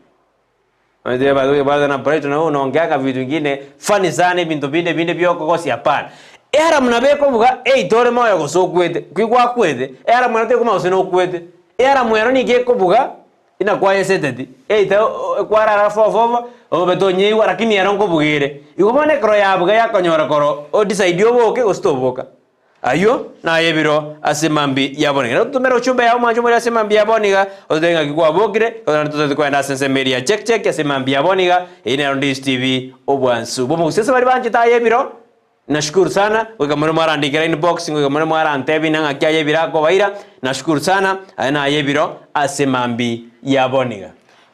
ande bado na Brighton na unaongeaga vitu vingine funny sana bintu binde byoko gosi hapana ehara mna bekubuga tole moyo gosokwete kwigwa kwete ehara mwera te kuma usino kwete ehara mwera ni gekubuga ina kwa yeseteti kwara fofo obetonyiwa lakini yarongo bugire igobone kro yabuga yakonyora koro o decide oboke gostoboka ayo na yebiro asemambi yaboniga tumero chumbe ya mwanjo muri asemambi yaboniga odenga kikwa bogire ona tuzo kwenda sense media check asemambi yaboniga ine Ndizi TV obwansu bomo sese bari banje ta yebiro nashukuru sana wekamara marandikira inbox wekamara marantebi nanga kya yebirako baira nashukuru sana ana yebiro asemambi yaboniga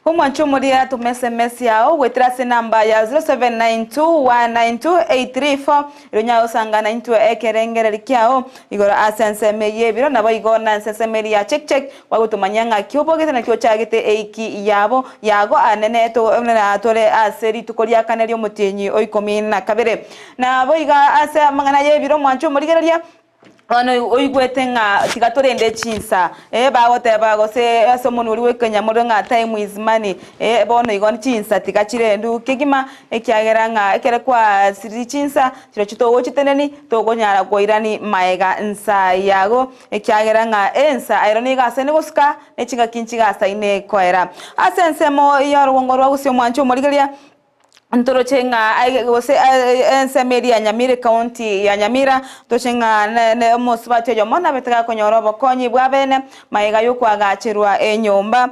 Umwanchu muria tumSMS yao wetrase namba ya 0792192834 ironya usangana into ekerengere likiao igora asenseme yebiro nabo igona asenseme ya check wagutumanyanga kyobogete na kyochagete eiki yabo yago anene to na tole aseri tukoria kanelio mutinyi oikomina kabere nabo iga ase mangana yebiro mwanchu murigeria ono oigwete nga tigatorende chinsa bagote bagose asomonu uri wekenya muri nga time is money bono igon chinsa tigachirendu kigima ekyagera nga ekere kwa siri chinsa kiro chitogo chiteneni togonyara goirani maega nsa yago ekyagera nga ensa ironi gase ne goska echinga kinchiga saine koera asensemo yorongorwa gusyo mwancho murigeria Ntorocenga gose Ensakia Nyamira County ya Nyamira tocenga ne mosbate yo mona betega konyorobo konyi bwabene maiga yukwagachirwa enyomba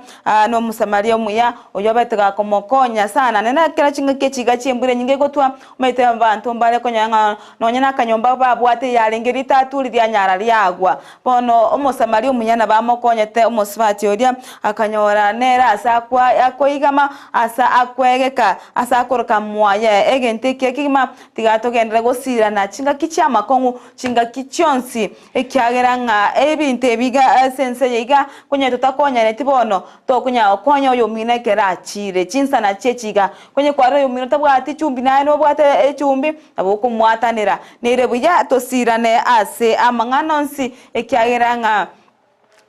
no musamaria muya oyo betega komokonya sana nena kera chinga kechiga chimbure nyinge gotwa mete abantu mbale konyanga nonyana kanyomba babwate yalengeri tatu lya nyara lyagwa bono omusamaria muya na bamokonyete omosbate oria akanyora nera asakwa yakoigama asa akwegeka asa kamwaya egente kekima tigato gendere gosira na chinga kichama kongu chinga kichonsi ekyagera nga ebinte biga sense yiga kunye tutakonya netibono to kunya okonya oyo minekera achire chinsa na chechiga kunye kwaro yo minota bwati chumbi na no bwate echumbi abo kumwatanira nere buya tosirane ase amanganonsi ekyagera nga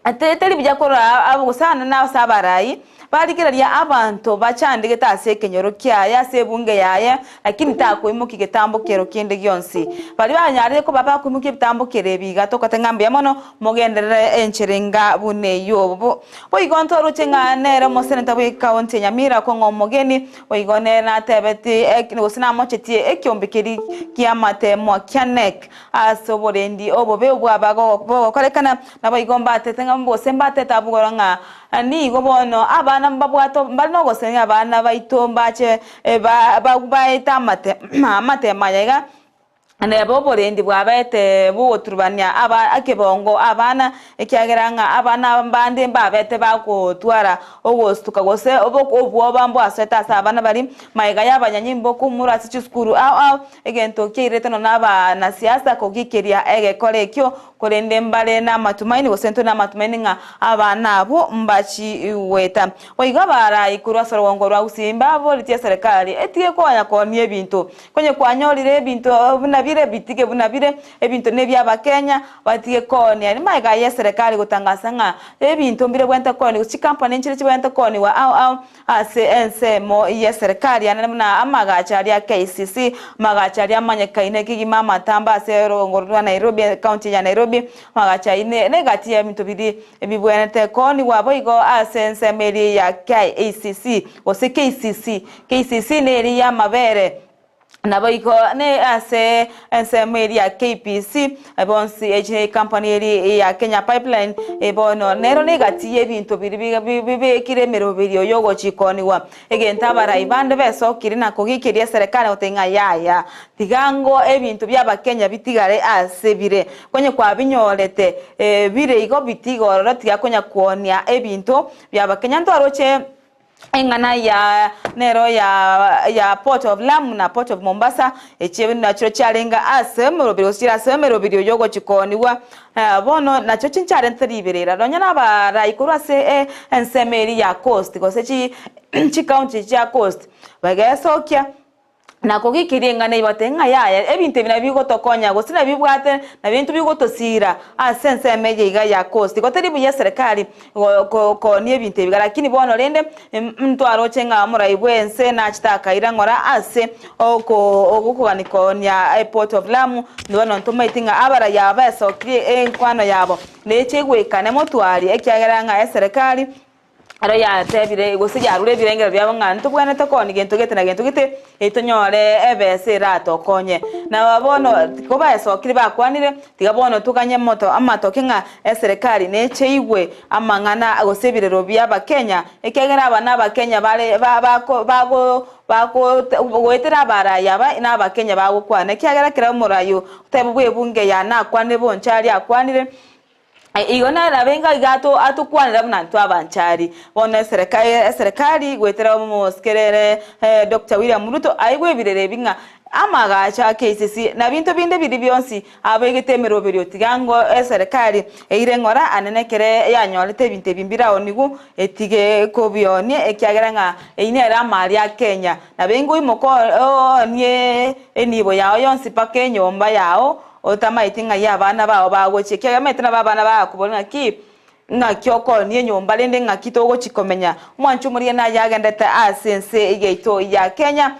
atete libya kora abo sana na sabarai barigeraria abantu bachandike tase kenyoro kya se bunge yaye lakini takuimuki gitambukero kindi gyonsi bari banyarire ko baba kuimuki bitambukere biga tokatengambe mono mugenderere enchiringa buneyo bo igonto ruchenga nere mo seneta we county Nyamira ko ngomogeni oigone na tebeti ekosina mochetie ekyombekeri kiamate mo kyanek asoborendi obobe obwabago bokorekana nabo igomba atetenga mbose mbate tabugoranga ni gobono abana mbabwato mbano gosenga abana baito mbache baita mate mayaga ane boborendi bwabete buturubanya aba akebongo abana ekyageranga abana mbande mbabete bakotwara ogostuka gose obwo bambo aseta abana bari mayiga yabanyanyimbo kumura sichi skuru au egento kirete no naba na siasa kokikeria egekore kyo korende mbale na matumaini gosento na matumaini nga abana abo mbachi weta oigabara ikurwa sorwongo rwa usimba bo litie serikali etie ko yakonie ebintu konye kwanyolire ebintu bire bitige bunabire ebintu nebya bakenya batige koni ari maiga ya serikali gutangasa nga ebintu mbire bwenta koni uchi company nchire chibwenta koni wa au ase mo ya serikali ana amagacha ya KCC magacha ya manyekaine kigima matamba ase ngorwa Nairobi county ya Nairobi magacha ine negati ya bintu biri ebibwenta koni wabo igo ase meri ya KCC ose KCC neri ya mabere nabo iko ne ase ensemeri ya KPC bonsi eje company eri ya Kenya Pipeline ebono nero negati ebintu biri kiremero biri yogo chikoni wa egenta bara ibande beso kirina kogikiria serikali otenga yaya tigango ebintu byaba Kenya bitigare ase bire kwenye kwa binyorete bire igo bitigoro tiga konya kuonia ebintu byaba Kenya ndoroche engana ya nero ya Port of Lamu na Port of Mombasa echiwe na chiro chalenga asemero birosira semero birio yogo chikoni wa bono na cho chinchare ntriberera ronyana bara ikurwa se ensemeri ya coast gose chi county ya coast bagesokia na kogikirenga ne batenga yaya ebinte bina bigotokonya gosina bibwate na bintu bigotosira asense meje iga ya coast goteri buye serikali ko ni ebinte biga lakini bono rende mtu arochenga muraibwense na chitaka irangora ase ogukuganikonya Port of Lamu nibono ntomaitinga abara yabaso kri enkwano yabo nechegwekane motwari ekyageranga serikali ara ya tebire gosija rure birengera byabanga ntubwana takoni gento gete na gento gite etonyore ebese rato konye na babono koba esokiri bakwanire tigabono tukanye moto amatoke nga serikali necheigwe amangana agosebirero byaba Kenya ekegera abana ba Kenya bale bako wetera bara yaba na ba Kenya bago kwana kyagera kira murayo tebwe bunge ya na kwane bonchari akwanire igona rabenga gato atukwanira mnantu abanchari bona serikali gwetera mu skerere Dr. William Ruto aigwe birere binga amagacha KCC na bintu binde biri byonsi abegetemero biri otigango serikali eirengora anenekere yanyorete binte bimbira onigu etige ko byonie ekyageranga einera mali ya Kenya na bengu imoko nie enibo yao yonsi pake nyomba yao otamaitinga yabana bawo bagochekega metna babana bakubona ki na kyoko niye nyomba lende ngakitogo chikomenya mwanchu muri na yagendete asense igeito ya Kenya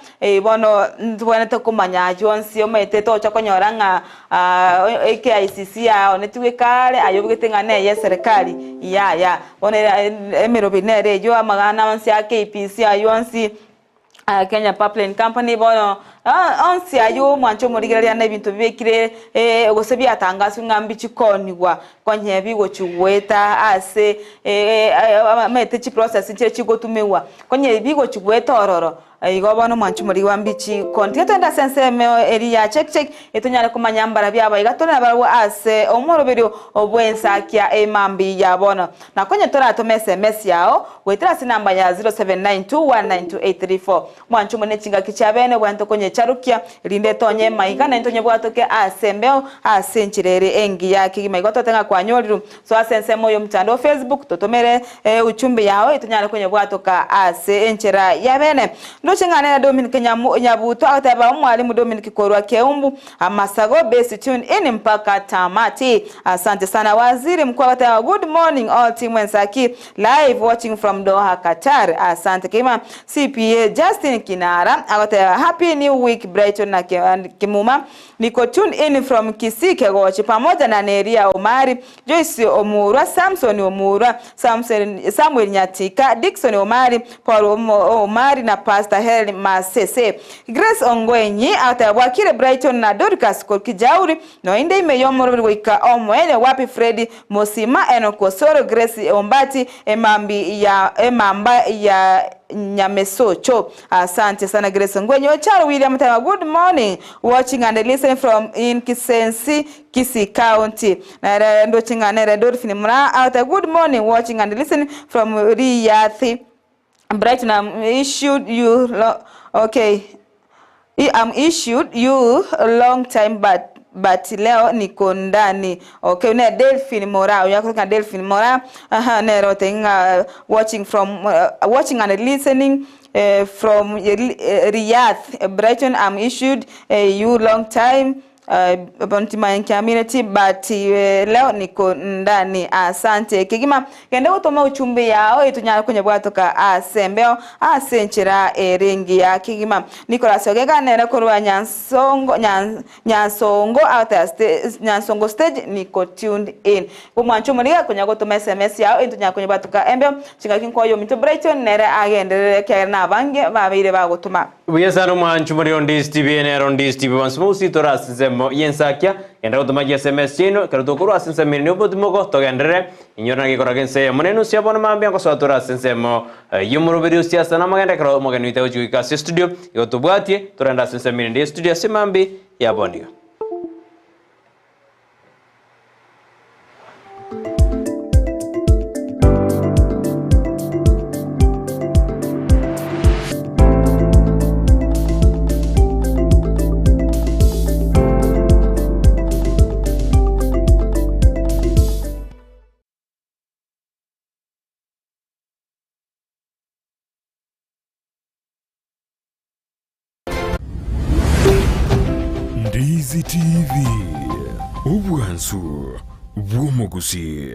bono ndwanete kumanya jonsi omete to chakonyoranga KICC ya onetwe kale ayobgetenga ne ya serikali ya bono emero binere yo amagana onsi ya KPC ayonsi Kenya Pipeline Company bono onsi ayo mwancho murigeria na bintu bibekire gosebi atangasu ngambi chikoniwa konye bigo chuweta ase mete chi process chi chigotumewa konye bigo chuweta ororo igobono mwancho muri wambichi kontenda sense me area check etonyale kumanyambara byaba igatona barwa ase omoroberio obwensakia emambi yabono na konye tora to SMS yao wetira sinamba ya 0792192834 mwancho mune chinga kichabene bwanto konye charukia rinde tonye maiga na ntonye bwatoke asembeo asenchirere engi ya kigima igoto tenga kwa nyoriru so asensemo yo mtandao Facebook totomere uchumbe yao itunyale kwenye bwatoka asenchira yabene ndochingane na Dominic Nyabuto ataba mwalimu Dominic Korwa Keumbu amasago base tune in mpaka tamati. Asante sana waziri mkuu wa good morning all team Ensakia live watching from Doha Qatar. Asante kima CPA Justin Kinara awata happy new week Brighton na Kemuma niko tune in from Kisii Kegochi pamoja na Neria Omari Joyce Omurwa Samson Omurwa Samuel Nyatika Dickson Omari Paul Omari na Pastor Helen Masese Grace Ongwenyi atawakire Brighton na Dorcas Kijauri no inde imeyomoro wika omwene wapi Freddy Mosima Enokosoro Grace Ombati emamba ya Nyamesocho. Asante sana Grace Ongwenyi Ocharo William Tama good morning watching and listening from in Kisii County na ndo chingane Dolphin Mra out good morning watching and listening from Riyathi Brighton. I'm issued you long time but leo niko ndani. Okay, una Delphine Mora yako kwa Delphine Mora nero tenga watching and listening from Riyadh Brighton. I'm issued you long time about my community but leo niko ndani. Asante kigima kende utoma uchumbe yao itunyala kwenye bwatoka asembeo asenchira eringi ya kigima Nicolas Ogega nera korwa nyansongo nyansongo stage niko tuned in kumwanchumuriga kwenye gutuma SMS yao itunyala kwenye bwatoka embeo chingakin kwa yo mito Brighton nera agendere kena bange babire bagutuma Uyesano mwanchumuri on this TV and on this TV once more toras zemo Ensakia enda utuma SMS chino karutokuru asense ni obodimogo togendere inyorna gikora kense monenu sia bona mambia ko sotora sensemo yumuru video sia sana magenda karo mogenu ite ujuika studio yotubwatie torenda sense ndi studio simambi ya bondio. Ndizi TV Ubwansu Bw'Omugusi.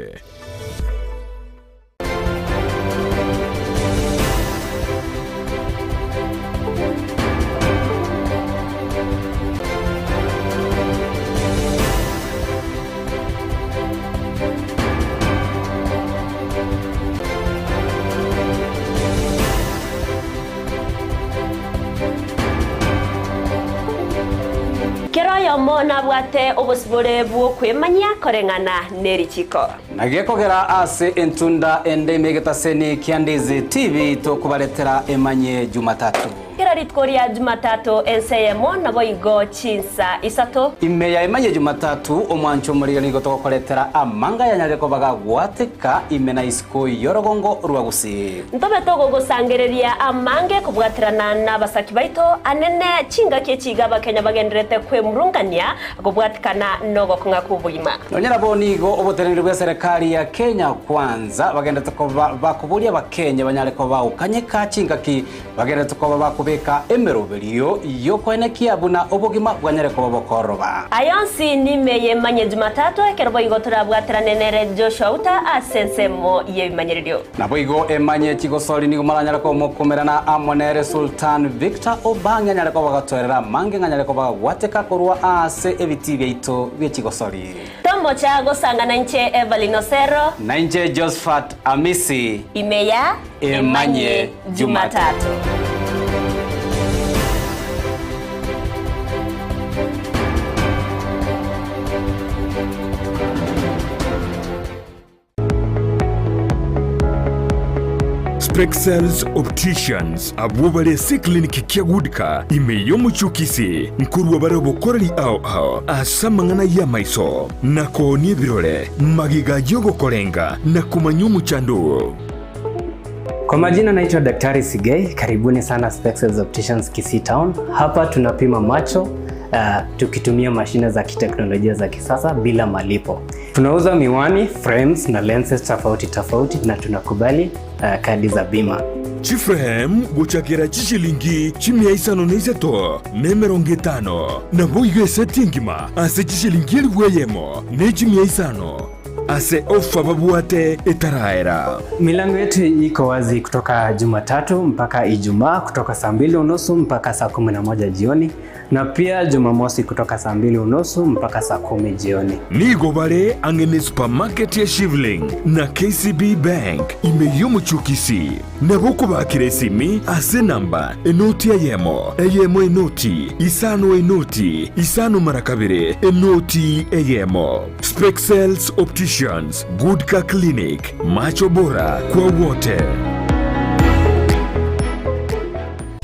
Mona bwate obosibore bwo kwemanya korengana nerichiko nagekogera ase entunda ende megetaseni Ndizi TV to kubaletera emanye Jumatatu kira ritkoria Jumatatu enseyemo nabo igo chinsa isato imeya emanye Jumatatu omwancho muri nigo to koletera amanga yanyaleko baga gwateka imena isiko yorogongo rwa Gusii ntobe togo gosangereria amange kubwatirana nabasaki baito anene chinga kechiga bakenya bagenderete kwemurungania kubwatikana nogo kunga kubuyima nonyera bonigo oboterere bwa serikali ya Kenya kwanza bagendete ko bakuburia bakenya banyaleko baukanyeka chinga ki bagendete ko bakubeka emeroberiyo yo kwenekia buna obogima bwanyaleko babokoroba ayonsi nimeye manye Jumatatu ekerbo igotora bwatirana nere Joshua uta asensemo yebimanyererio nabo igo emanye kigosori nigo maranyaleko mokomerana amonere Sultan Victor Obanga nyaleko bagatwerera mange nganyaleko bagwateka korwa ase ebiti byaito byekigosori tombo cha gosangana nche Evelyn Osero na nche Josephat Amisi imeya emanye Jumatatu. Spexels Opticians abwobale si clinic kiagudika imeyo muchukisi mkuru wabare bokorali ao asamangana ya maiso nako nibirole magiga yogo kolenga na kumanyu muchando Kwa majina naitwa Daktari Sigei, karibuni sana Specs Opticians Kisii Town. Hapa tunapima macho tukitumia mashine za kiteknolojia za kisasa bila malipo. Tunauza miwani, frames na lenses tofauti tofauti na tunakubali kadi za bima. Chiframe guchakira chishilingi chimyaisano neiseto nemerongitano na boige setingima ase chishilingi elweyemo ne chimyaisano ase ofa babuate etaraera. Milango yetu iko wazi kutoka Jumatatu mpaka Ijumaa kutoka saa 2:30 mpaka saa 11 jioni na pia Jumamosi kutoka saa 2:30 mpaka saa 10 jioni. Nigo bare angene supermarket ya Shivling na KCB Bank imeyomo chukisi na boko bakire simi ase namba enoti eyemo enoti isano marakabire enoti eyemo. Spexels Opticians, Good Car Clinic, macho bora kwa wote.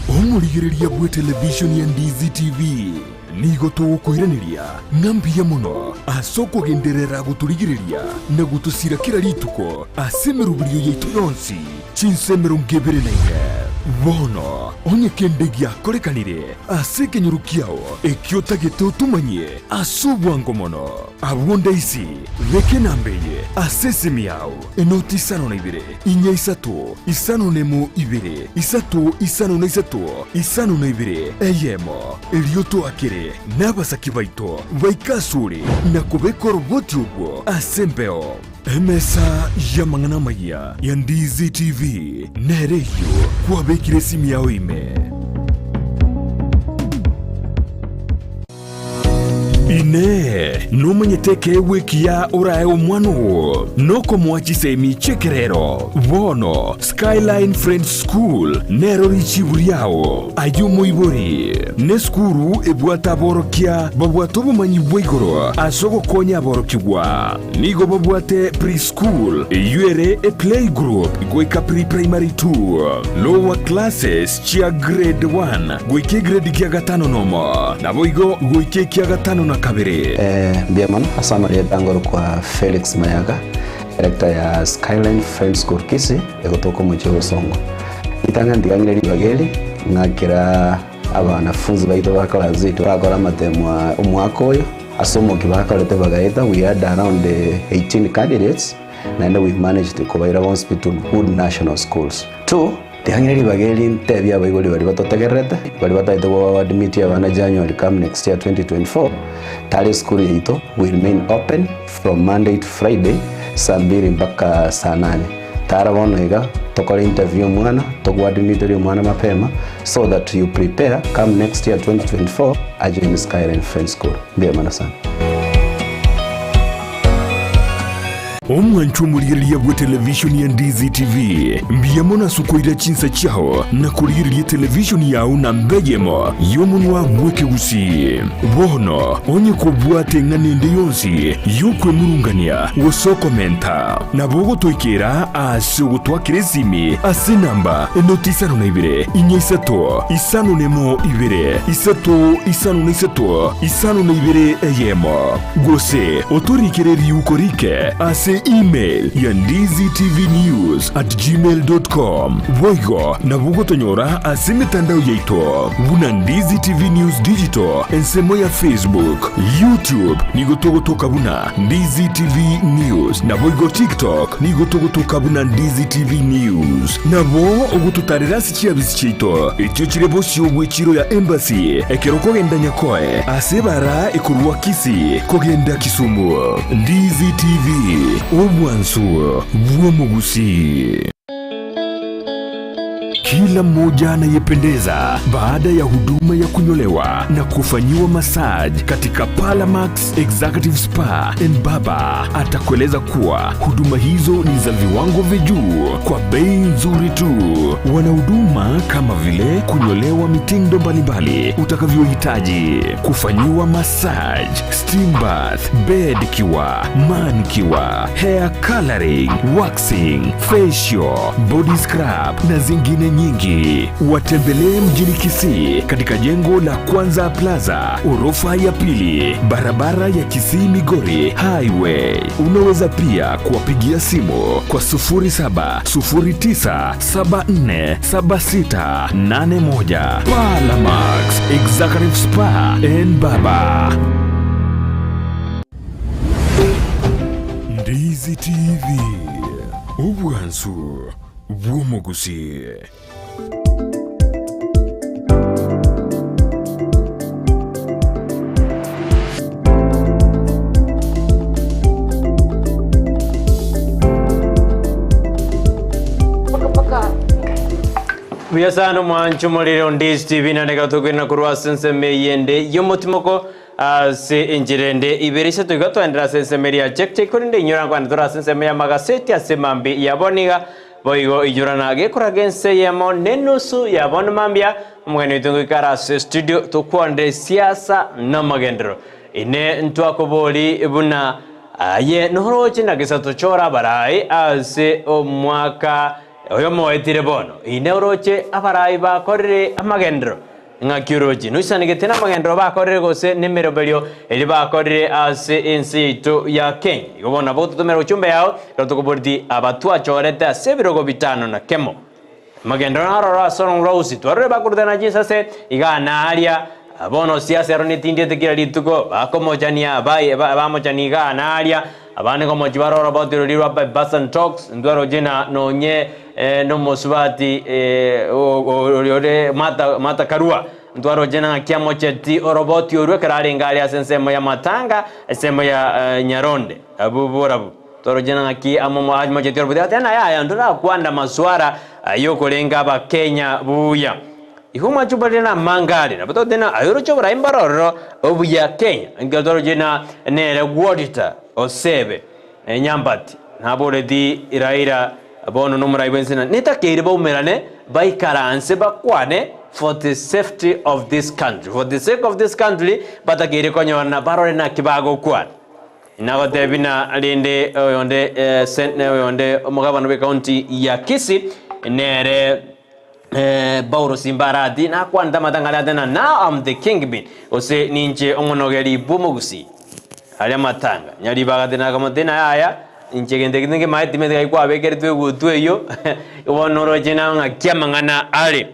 Omurigiriria bwe television ya Ndizi TV nigo tugukwiraniria ngambia muno asoko genderera guturigiriria na gutusira kira rituko asemerubirio yaitu yonsi chinsemero ngebere naire bono onye kendegia korekanire aseke nyurukiao ekiotagete utumanye asubwango mono abonda isi veke nambeye asesimiao enoti isano na ibere inya isano nemo ibere isano na ibere eyemo elioto akire n'abasaki baito baikasure na kubekora uboti ubwo asembeo emesa ya mangana maya ya Ndizi TV nereyo kwa bekire simi yao ime ine numanyeteke wekia orae omwano noko mwachise michekerero bono Skyline Friends School nero richiburiao ayumo ibori ne skuru ebwata borokia babwato bumanyi bwigoro asogo konya borokigwa nigo babwate preschool yuere a play group goika primary 2 lower classes chia grade 1 goike grade kia gatano nomo naboigo goike kia gatano na kabiri. Biaman asama ya tangoro kwa Felix Mayaga, director ya Skyline Friends School Kisii egotoko muchego songo. Itanga ndigangire bageli ngakira abanafunzi baito bakora zitu bakora matemwa umwaka oyo asomo kibakorete bagaita. We had around 18 candidates and we've managed to cover hospital good national schools. 2 Tihangiri bageli ntebya bayigoli bali batotegerete bali bataito admit abana January come next year 2024. Tali school yito will remain open from Monday to Friday saa 2 mpaka saa 8. Tara bono iga tokora interview mwana tokwa admit mwana mapema so that you prepare come next year 2024 ajoin Skyline Friends School. Ndio maana sana. Omwanchu muriria bwe television ya Ndizi TV mbiyamona sukoira chinsa chao na kuriria television yao na mbegemo yomunwa mweke Gusii bono onye kubwate nganende yonsi yokwe murungania wosoko menta na bogo toikera asugo twakiresimi ase namba enoti isano na ibere inya isano nemo ibere isano na ibere eyemo gose otorikireri ukorike ase email ya ndiztvnews@gmail.com boigo na bugotonyora ase mitandao yaito buna Ndizi TV News Digital ensemo ya Facebook, YouTube nigotogotoka buna Ndizi TV News na boigo TikTok nigotogotoka buna Ndizi TV News na bo ogututarira sikia bisichito ekyo kirebo cyobwe kiro ya embassy ekeroko genda nyakoe ase bara ekurwa Kisii kogenda Kisumu. Ndizi TV obwansu bwa Gusii. Kila mmoja anayependeza baada ya huduma ya kunyolewa na kufanyiwa massage katika Palamax Executive Spa and Baba atakueleza kuwa huduma hizo ni za viwango vya juu kwa bei nzuri tu. Wana huduma kama vile kunyolewa mitindo mbalimbali utakavyohitaji, kufanyiwa massage, steam bath, bed kiwa, man kiwa, hair coloring, waxing, facial, body scrub na zingine nyingi. Watembelee mjini Kisii katika jengo la Kwanza Plaza, orofa ya pili, barabara ya Kisii Migori Highway. Unaweza pia kuwapigia simu kwa 0709747681. Palamax Executive Spa and Baba. Ndizi TV, ubwansu bw'omugusi. Biyasano mwanchu muliro Ndizi TV nandeka tukina kurwa senseme yende yomotimoko se injirende iberisha tugato endra senseme ya jekte kurinde inyura kwanda tora senseme ya magaseti asemambi yaboniga boigo ijurana gekuragense yamo nenusu yabon mambia mwene itungu ikara se studio tukwande siasa na magendro ine ntwakoboli ibuna ye nohorochi na gisato chora barai ase omwaka oyo moetire bono ineuroche abarai bakorire amagendro ngakiroji nusanigete n'amagendro bakorire gose nemerobelyo eri bakorire ase ensi itu ya Kenya igobona boto tumero chumbe yao rotokobordi abatwa chorete ase birogo bitano na kemo magendro narora sono rose twarre bakurdana jisase igana aria abono siasa ronitinde tekira lituko bakomojania bai bamojaniga analia abane como jibarora botiro lirwa by Basan Talks ndwaro jina nonye no mosubati ore mata karua ndwaro jina kiamo cheti oroboti orwe karari ngali asensemo ya matanga semo ya nyaronde abuborabu toro jina ki amomo ajmo cheti oroboti atena ya ndura kwanda maswara yokolenga ba Kenya buya ihuma chubalina mangari na bato dena ayoro chobra imbaroro obuya Kenya ngadoro jina nere wodita osebe nyambati nabore di iraira abono numra ibensina nitakere baumerane baikaranse bakwane for the safety of this country, for the sake of this country batakere konyona barore na kibago kwan inagote bina alinde oyonde sentne oyonde omugabano be county ya Kisii nere Bauro Simbaradi na kwanda matangala tena now I'm the kingpin ose ninje omonogeri bumugusi hali matanga nyali baga tena kama tena haya ninje gende gende maiti mede kwa bekere twe yo wonoro jina ngakiama ngana ali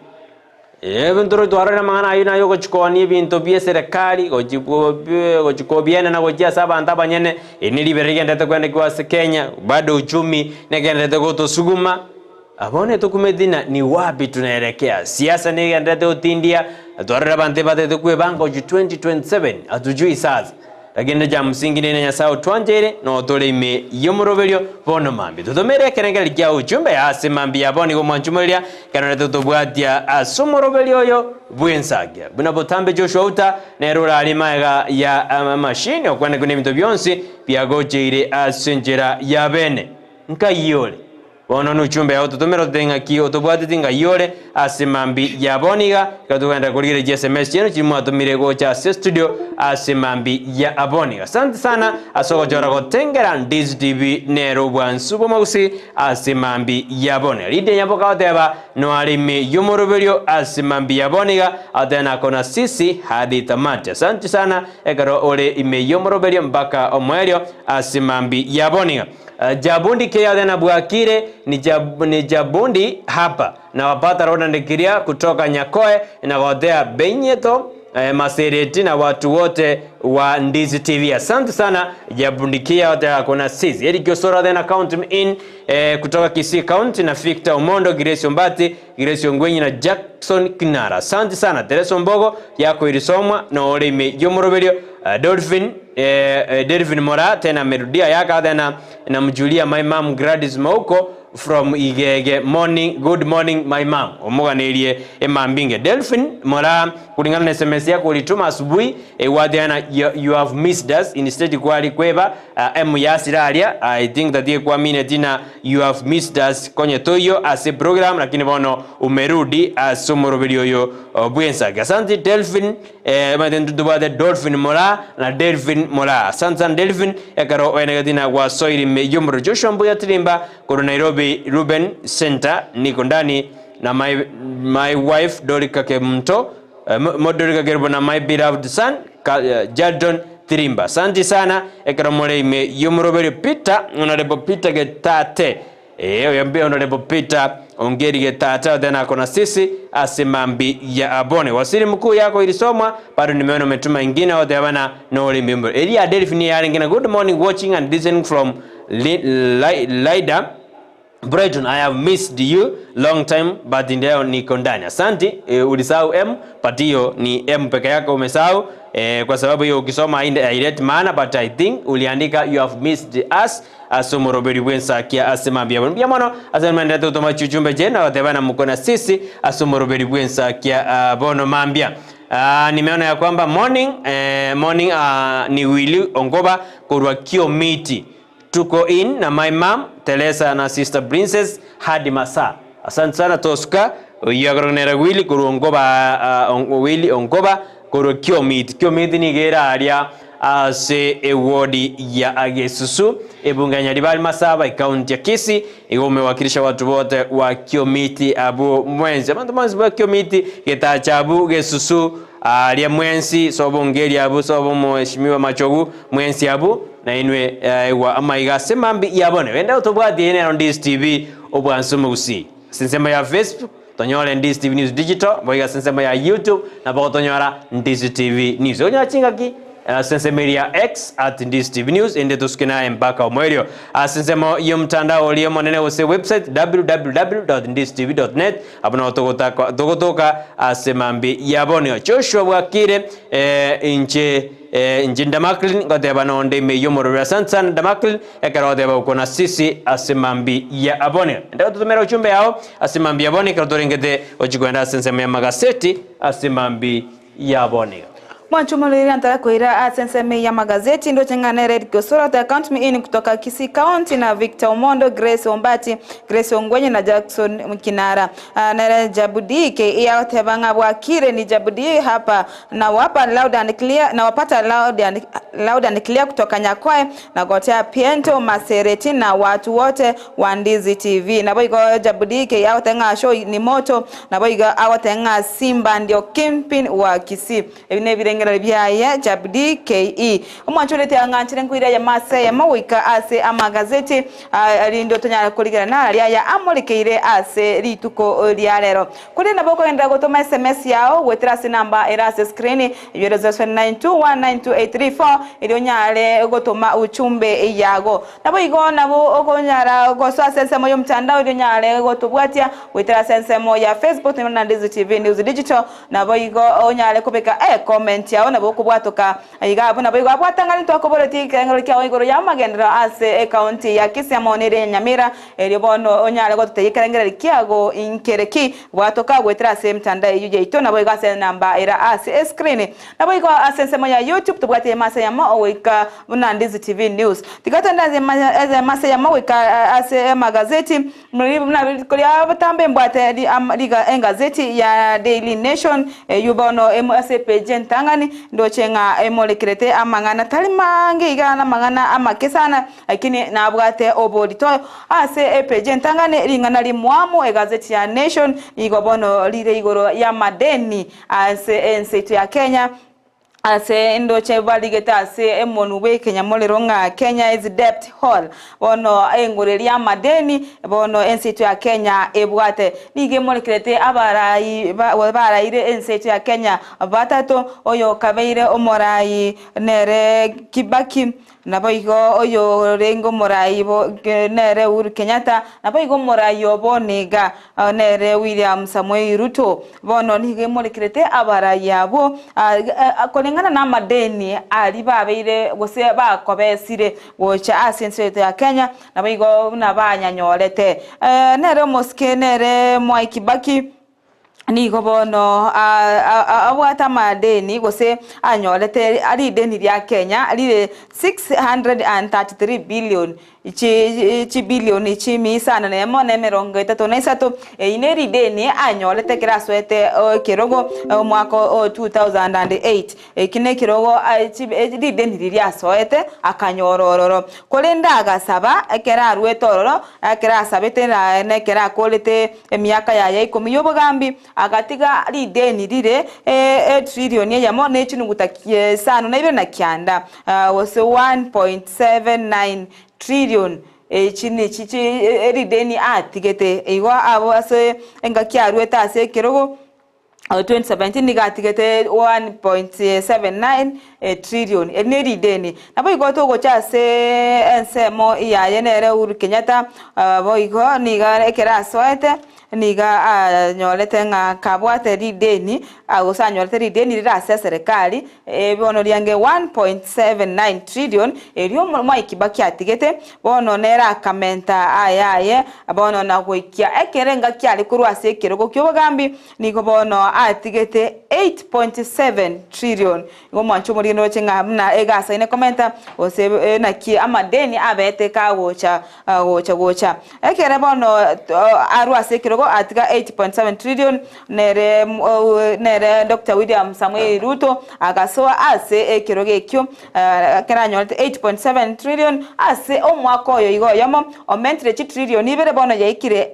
bentoro twara na mangana ayina yo kochikoni binto bie serikali kochikobiana na kojia saba antaba nyene enili berigenda takwenda kwa Kenya bado uchumi negenda takoto suguma abone tukumedina ni wapi tunaelekea siasa negenda utindia twara bante bate tukwe bango 2027 atujui sasa lakini ja msingi nene nyasao twanjere no tole ime yomurobelyo bono mambi tutomere kenengeli kya uchumbe ase mambi yaboni komwanchumelia kana tutobwatia asumurobelyo yo bwensagia buna botambe Joshua uta nerura alimaga ya machine okwane kune mito byonsi byagojeire asenjera yabene nkayole bono nuchumbe auto tumero tenga ki otobwate tinga yole asemambi yaboniga katugenda kuligire SMS yeno chimwa tumire go cha studio asemambi ya aboniga asante sana asoko jora go tengera Ndizi TV nero bwansubo magusi asemambi yaboniga lide nyaboka oteba no alime yomorobelyo asemambi yaboniga atena kona sisi hadi tamati asante sana egaro ole ime yomorobelyo mpaka omwelyo asemambi yaboniga jabundi kia dena buakire ni jabundi hapa na wapata roda ndekiria kutoka Nyakoe na godea benyeto masereti na watu wote wa Ndizi TV asante sana jabundi kia wata kuna sisi Edi Kiosora dena count in kutoka Kisii County na Victor Omondo Grace Mbati Grace Ngwenyi na Jackson Kinara asante sana Tereso Mbogo yako ilisomwa na olime yomorobelyo Delvin Mora tena merudia yaka tena na mjulia my mom Gladys Mauko from Igege morning good morning my mom omuganerie emambinge Delvin Mora kulingana na SMS yako ulituma asubuhi wadana you have missed us instead kwali kweba yasiralia I think that ye kwa minetina you have missed us kwenye toyo as a program lakini bono umerudi asomorobelyo yo bwensa asante Delvin madenduduba Dolphin Mora na Delvin Mora asante Delvin ekaro enegatina kwa soiri meyomro Joshua Mbuya Tilimba kwa Nairobi Ruben Center niko ndani na my wife Dorcas Kemto, Dorcas Gerbo na my beloved son Jadon Tirimba. Asante sana ekromole ime yomrobere Peter Honorable Peter Getate. Yambe Honorable Peter ongeri Getate tena kona sisi asimambi ya abone. Wasiri mkuu yako ilisomwa bado nimeona umetuma ingine wote bana no remember. Elia Delphine yaringina good morning watching and listening from Lida Brighton. I have missed you long time but ndio niko ndani. Asante ulisahau M patio ni M peke yako umesahau kwa sababu hiyo ukisoma direct maana but I think uliandika you have missed us asomo Robert Ensakia asemambia mwana asema ndio tuma chuchumbe jena watebana mkona sisi asomo Robert Ensakia bono mambia. Nimeona ya kwamba morning ni Willy Ongoba kurwa Kiomiti. Tuko in na my mom Teresa na sister Princess hadi masaa. Asante sana Tosca yagoronera Willy kurwa Willy Ongoba kurwa Kiomiti. Kiomiti ni gera aria ase ewodi ya Agesusu ebunganya libali masaba county ya Kisii igomewakilisha watu wote wa Kiomiti abu mwenzi abantu wa Kiomiti getachabu Gesusu alia mwenzi sobongeri abu sobo mheshimiwa Machogu mwenzi abu na inwe wa amaiga semambi yabone wenda utobwati ene on this TV obwansumu Gusii sinsema ya Facebook tonyora Ndizi TV News Digital boiga sinsema ya YouTube na botonyora Ndizi TV News onyachinga ki Sensemeria X @Ndizi TV News ende tuskina mpaka omwerio asensemo yo mtandao ulio monene wose website www.ndizitv.net abona otogotoka asemambi yabonyo Joshua Bwakire inche Ndamaklin ngoteba nonde meyo morobya sansan Ndamaklin ekaroteba ukona sisi asemambi ya abone ndio tutumera uchumbe yao asemambi yabone katorengete ochikwenda sensemo ya magazeti asemambi yabone. Mwanchumuliri antara kuira asenseme ya magazeti ndo chengane Red Gosora ta account me in kutoka Kisii County na Victor Omondo, Grace Ombati, Grace Ongwenye na Jackson Mkinara. Na Jabudi ke ya tebanga Bwakire ni Jabudi hapa na wapa loud and clear na wapata loud and clear kutoka Nyakwae na gotea Piento Masereti na watu wote wa Ndizi TV. Na boigo Jabudi ke ya tenga show ni moto na boigo awatenga Simba ndio kimpin wa Kisii. Ebine birengera byaye Jabudi KE. Omwanchulete anganchire nkwira ya mase ya mawika ase amagazeti alindo tonyala kuligera na ali ya amulikeire ase lituko lya lero. Kuli naboko enda gotoma SMS yao wetrasi namba erase screen 0792192834 ilionyale gotoma uchumbe yago. Nabo igo nabo okonyara goso sensemo yo mtandao ilionyale gotobwatia wetrasi sensemo ya Facebook na Ndizi TV News Digital nabo igo onyale kubeka comment yao nabo kubwatoka igabo nabo igo abwatanga nto akoboleti ngoro kya igoro ya magendera ase county ya Kisii amonere Nyamira elibono onyale gotuteyekengera kiago inkereki bwatoka wetrasi mtandao yuje ito nabo igo ase namba era ase screen nabo igo asensemo ya YouTube tubwate masa ya mawika na Ndizi TV News tikatanda masa ya mawika ase magazeti mna kulia batambe mbwate liga engazeti ya Daily Nation yubono MSP jentangani ndo chenga emolekirete amangana talimangi igana mangana amakesana lakini nabwate obolito ase pejentangani lingana limwamu egazeti ya Nation igobono lire igoro ya madeni ase ensetu ya Kenya ase ndo chevaligeta ase emonube Kenya moleronga Kenya is debt hall bono engoreri ya madeni bono ensetu ya Kenya ebwate nige molekirete abaraire ensetu ya Kenya batato oyo kabeire omorai nere Kibaki naboigo oyo rengo morai nere Uhuru Kenyatta naboigo morai obonega nere William Samoei Ruto bono nige molekirete abarai yabo ngana na madeni ali babeire gose bakobesire gocha asense ya Kenya nabigo nabanyanyolete nere moske nere Mwai Kibaki ni gobono awata madeni gose anyolete ali deni ya Kenya ali 633 billion bilioni chimi sana na emo na mirongo itatu na isatu ine rideni anyolete kiraswete kirogo mwaka 2008 kine kirogo rideni riria soete akanyorororo kulinda agasaba ekera rwetororo ekera sabete na nekera kolete miaka ya 10 yobugambi agatiga rideni rire trilioni ya mo ne chinuguta sano na ibe na kianda was 1.79 trillion chini chichi rideni atigete iwa abo ase engakia rweta ase kirogo 2017 nigatigete 1.79 trillion eneri deni nabo igoto gocha se ensemo ya yenere Uhuru Kenyatta boigo niga ekera soete niga nyolete nga kabwate rideni agosa nyolete rideni rirase serikali bono liange 1.79 trillion elio mwa ikibaki atigete bono nera kamenta ayaye bono na gwikia ekerenga kyali kurwase kirogo kyobagambi nigo bono atigete 8.7 trillion ngo mwancho muri no chenga na egasa ine komenta ose na ki amadeni abete ka gocha ekere bono arwase kirogo atiga 8.7 trillion nere Dr. William Samuel Ruto agasoa ase ekiroge ekyo keranyolte 8.7 trillion ase omwaka oyo igo yamo omentre trillion ibere bono yaikire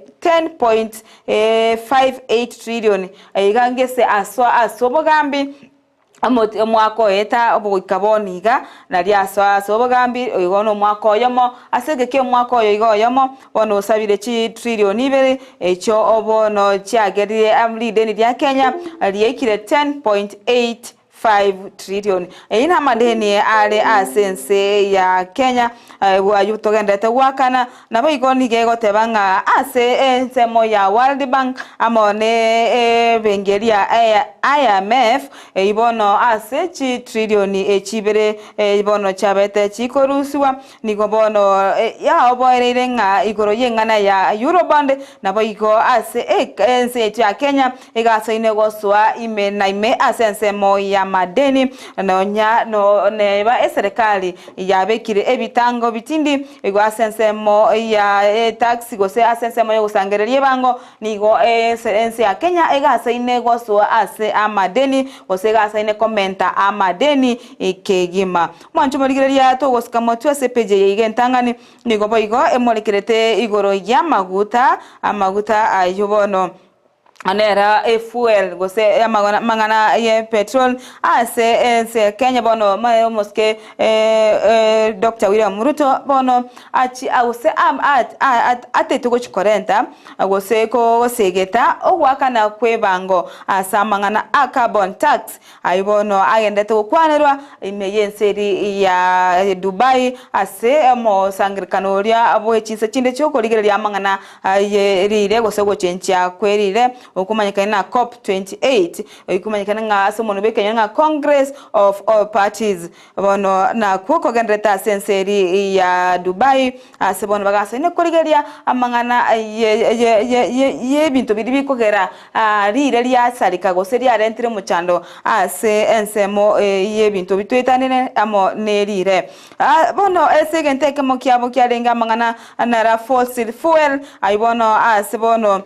10.58 trillion igangese asobogambi mwako eta obukaboniga na lyaso sobogambi igono mwako yomo asegeke mwako yomo bono sabire trillion ibere echo obono chiagerire amlideni lya Kenya liyekire 10.85 trillion ina madeni ale asense ya Kenya wayutogendete wakana nabo igoni gegotebanga ase ensemo ya World Bank amone bengeria IMF ibono ase trillion echibere ibono chabete chikorusiwa nigo bono ya oboerere nga igoro yengana ya Eurobond nabo igo ase ense ya Kenya igasa inegoswa ime na ime ase ensemo ya madeni no neba serikali yabekire ebitango bitindi ego asensemo ya taxi gose asensemo yo sangererie bango nigo ense ya Kenya egasa inegoso ase amadeni gose gasa ine komenta amadeni ikegima mwancho morigereria to gosika motu ase page yigentangani nigo boigo emolekerete igoro ya amaguta ayobono anera fuel gose mangana ye petrol ase ense Kenya bono moske Dr. William Ruto bono achi ause atetugo chikorenta gose ko segeta ogwakana kwebango asa mangana carbon tax aibono agende to kwanerwa imeyenseri ya Dubai ase mo sangrikanoria abo chise chinde choko ligereria mangana ye rire gose go chencha kwerire okumanyikana na COP28 okumanyikana nga asomono bekenya nga Congress of All Parties bono na kuko gendreta senseri ya Dubai asebono bagasa ne koligeria amangana ye bintu biri bikogera rire lya salika goseri arentire muchando ase ensemo ye bintu bitwetanene amo nerire bono esegente kemo kyabo kyalenga amangana anara fossil fuel aibono asebono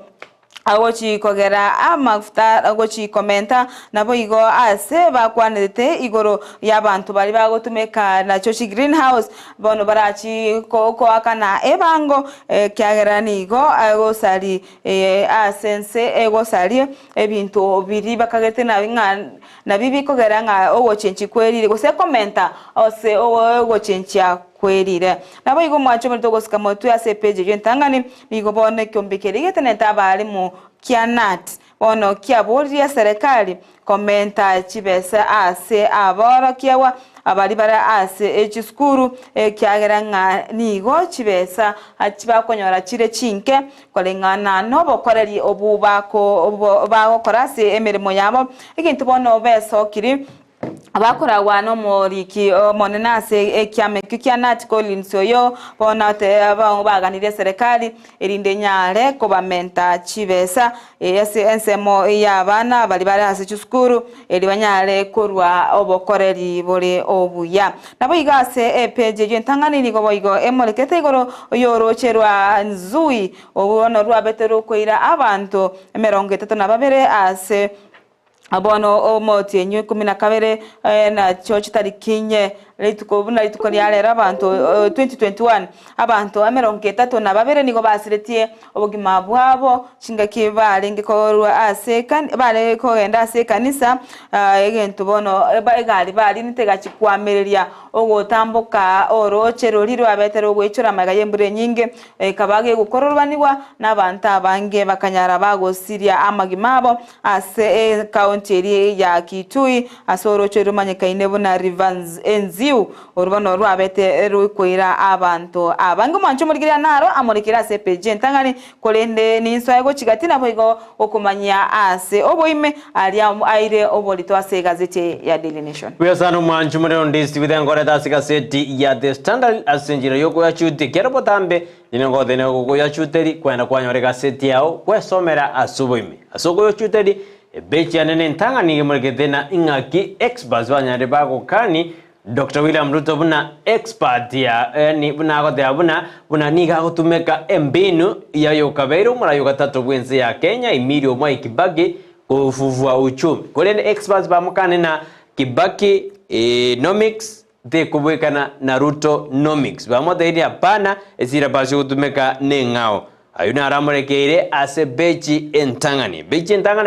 awochi kogera amafuta awochi komenta nabo igo ase bakwanete igoro yabantu bali bagotumeka na chochi greenhouse bono barachi ko akana ebango kyagerani igo agosali asense egosali ebintu biri bakagete na bibi kogera nga owochenchi kwerire gose komenta ose owochenchia kwerire nabo igo mwacho muri togosika motu ya page yentangani bigo bone kyombekerigete netabali mu kianat bono kiaburia serikali komenta chibesa ase abora kiawa abali bara ase echiskuru kyagera nga nigo chibesa achibakonyora chire chinke kolengana nobo koreri obubako korase emirimo yabo ikintu bono beso kiri abakora wano moriki monenase kiame kikianat Collins oyo bona te baganire serikali erinde nyare ko bamenta chibesa yase ensemo yabana bali bari hase cyuskuru eri banyare korwa obokoreri bore obuya nabo igase page y'entangani ni goboigo emolekete igoro yorocherwa nzui obuno rwabetero koira abantu 32 ase abono omoti enyu 12 na church tarikinye lituko lyalera abantu 2021 abantu 32 nigo basiretie obugima bwabo chinga kibale ngikorwa asekan bale ko enda ase kanisa egento bono egali bali nitega chikwamereria ogotambuka orochero liro abetero gwechura magaye mbure nyinge kabage gukororwaniwa n'abantu abange bakanyara bagosiria amagimabo ase county ya Kitui asorochero manyekaine bona Rivers Enziu urubono rwabete rukwira abantu abange mancho murigira naro amurikira CPG ntangani kolende ninswa yego kigatina boigo okumanya ase oboime ali aire obolito ase gazeti ya Daily Nation kuyasano mancho muri Ndizi bidengore dasi gazeti ya The Standard asenjira yoko ya chuti kero botambe ningo dene go ya chuteri kwenda kwanyore gazeti yao kwesomera asuboime asoko yo chuteri bechi anene ntangani murigedena ingaki experts banyare bago kani Dr. William Ruto buna expert ya ni buna gote buna niga gutumeka embinu ya yokabeiro mura yogatatu bwense ya Kenya imirio mwa Kibaki kufufua uchumi kolene experts bamukane na Kibaki nomics de kubwekana na Ruto nomics bamote ili hapana esira basi gutumeka nengao ayuna aramurekeire ase bechi entangani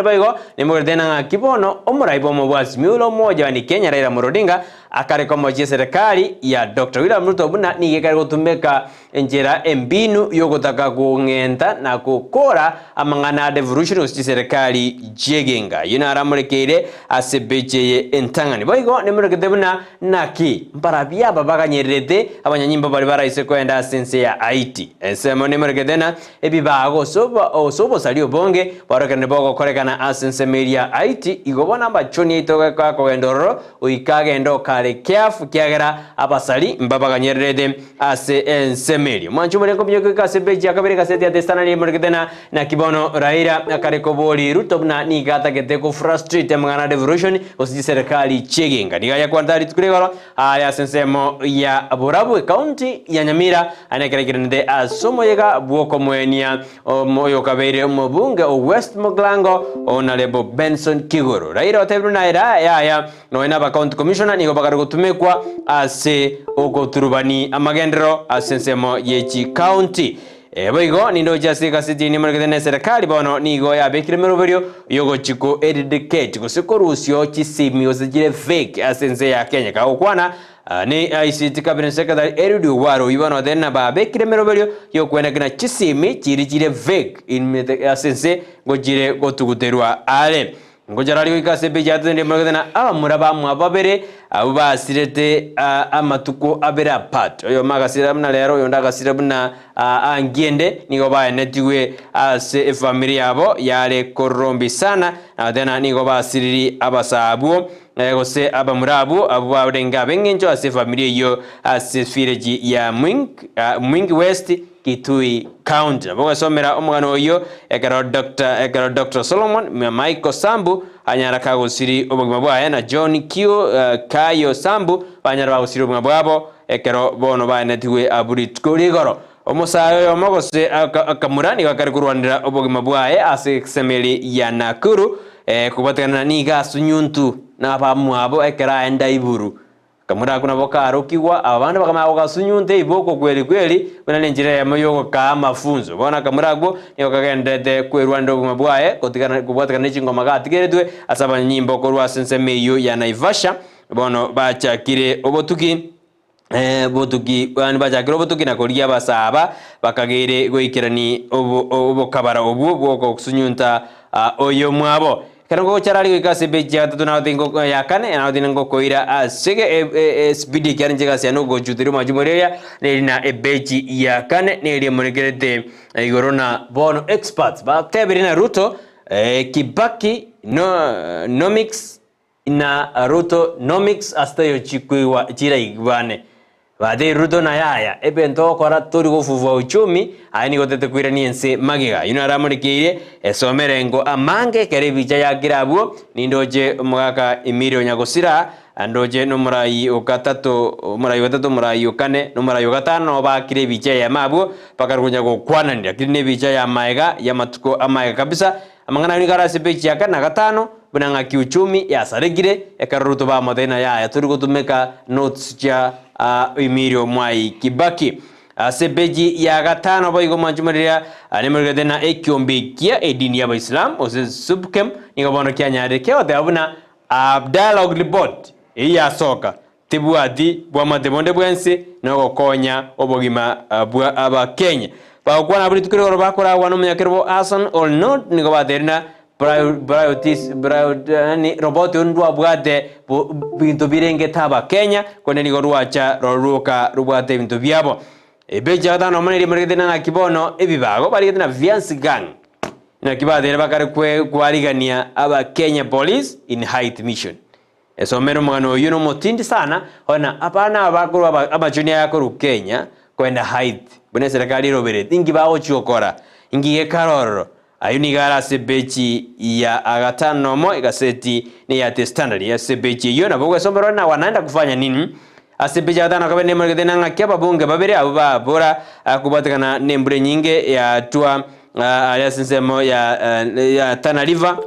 bayigo nimugerdena kibono omuraibo mubwasi miulo moja ni Kenya Raila Odinga akarekomoje serikali ya Dr. William Ruto buna nigekari gutumeka enjera embinu yogotaka kungenta na gukora amangana devolution usti serikali jegenga yuna aramurekeire ase bechi entangani bayigo nimugerde buna naki mparabia babaganyerete abanyanyimba bari baraise kwenda sense ya IT esemo nimugerdena ebibago sobo salio bonge barokane bogo korekana asense media IT igobona bachoni itoka kwa kogendoro uikagendo kale kiafu kiagera abasali mbabaganyerede ase ensemerio manchu murengo byoko kase beji akabere kaseti ya testana ni murgedena na kibono Raila akarekoboli Ruto na nigata geteko frustrate mangana devolution osiji serikali chegenga nigaya kwandari tukuregoro aya sensemo ya Burabu county ya Nyamira anekerekirende asomo yega bwoko mwenia moyo kabere mobunge o West Moglango onalebo Benson Kigoro Raila otebruna era ya noena ba county commissioner nigo bakari gutumekwa ase ogoturubani amagendero asensemo yechi county boigo nindo jase kasiti ni margedene serikali bono nigo ya bekire meroberio yogo chiko edicate kusikorusyo chisimi osejire fake asense ya Kenya ka okwana ni ICT cabinet secretary Eridio Waro ibano dena ba bekire meroberio yokwena kina chisimi chiri fake in asense gojire gotuguterwa ale ngojarari ikase bejate ndi margedena amuraba mwababere abasirete amatuko abera part oyo magasira mna lero yo ndagasira buna angiende nigo ba netiwe ase familia yabo yale korombi sana adena nigo basiriri abasabu gose abamurabu abo barenga bengenjo ase familia yo ase fireji ya Mwingi West Kitui County boga somera omugano oyo ekaro Dr. Solomon Michael Sambu anyara kagusiri obugima bwaye na John Kio Kayo Sambu banyara bagusiri obugima bwabo ekero bono banetiwe aburi tkorigoro omusayo yomogose akamurani bakari kurwanira obugima bwaye ase semeli ya Nakuru kubatekana niga sunyuntu na bamwabo ekera enda iburu kamura kuna bokaro kiwa abana bakama bagasunyunte iboko kweli bana nenjira ya moyo ka mafunzo bona kamuragwo niyo kagendete kwerwanda obuma bwaye kotikana kubwatika n'ekingoma gatigeretwe asaba nyimbo ko rwasense meyo ya Naivasha bono bachakire obotuki bani bachakire obotuki na koria basaba bakagere goikirani obokabara obu bwoko kusunyunta oyo mwabo Kango charali ikase beja tatuna tingo yakane na tingo koira asege speedy kyane njega siano go jutiro majumoreya na ebeji yakane ne monegerete igorona bono experts ba tebirina Ruto Kibaki nomics ina Rutonomics astayo chikuiwa chira igwane bade Ruto na yaya ebento kora tori gofuva uchumi aini gotete kwirani ense magiga ino aramurikiire esomerengo amange kere bicha ya kirabuo nindoje mugaka Emilio Nyagosira andoje no murai okatatu murai okane no murai okatano bakire bicha ya mabuo pakarunya gokwananira kirine bicha ya maiga ya matuko amaiga kabisa amangana ni karase bicha kana gatano bunanga kiuchumi ya saregire ekaruto ba modena ya turi gotumeka notes cha Emilio Mwai Kibaki sebeji ya gatano boigo manjumaria animurgade na ekyombekia edini ya Islam ose subkem ingobono kyanyare ke odabuna dialogue report iya soka tibuadi bwa matebonde bwense no konya obogima bwa aba Kenya ba kwana buri tukiro bakora wano myakero asan or not nigobaderna ni roboti undwa bwate bintu birenge taba Kenya kone ni gorwacha roruka rubwate bintu byabo ebeja gatano maniri marigedena na kibono ebibago barigedena viansi gang na kibadere bakare kwarigania aba Kenya Police in height mission esomero mwana yuno motindi sana ona apana abakuru abajuni yakuru Kenya kwenda height bune serikali robere ingi bawo chokora ingi karoro ayuni gara sebechi ya agatano mo igaseti ni ya standard ya sebechi yo na bogo somero na wanaenda kufanya nini asebechi agatano kabene marigedena ngakia babunge babere aba bora kubatakana nembure nyinge ya tua aliasensemo ya Tana River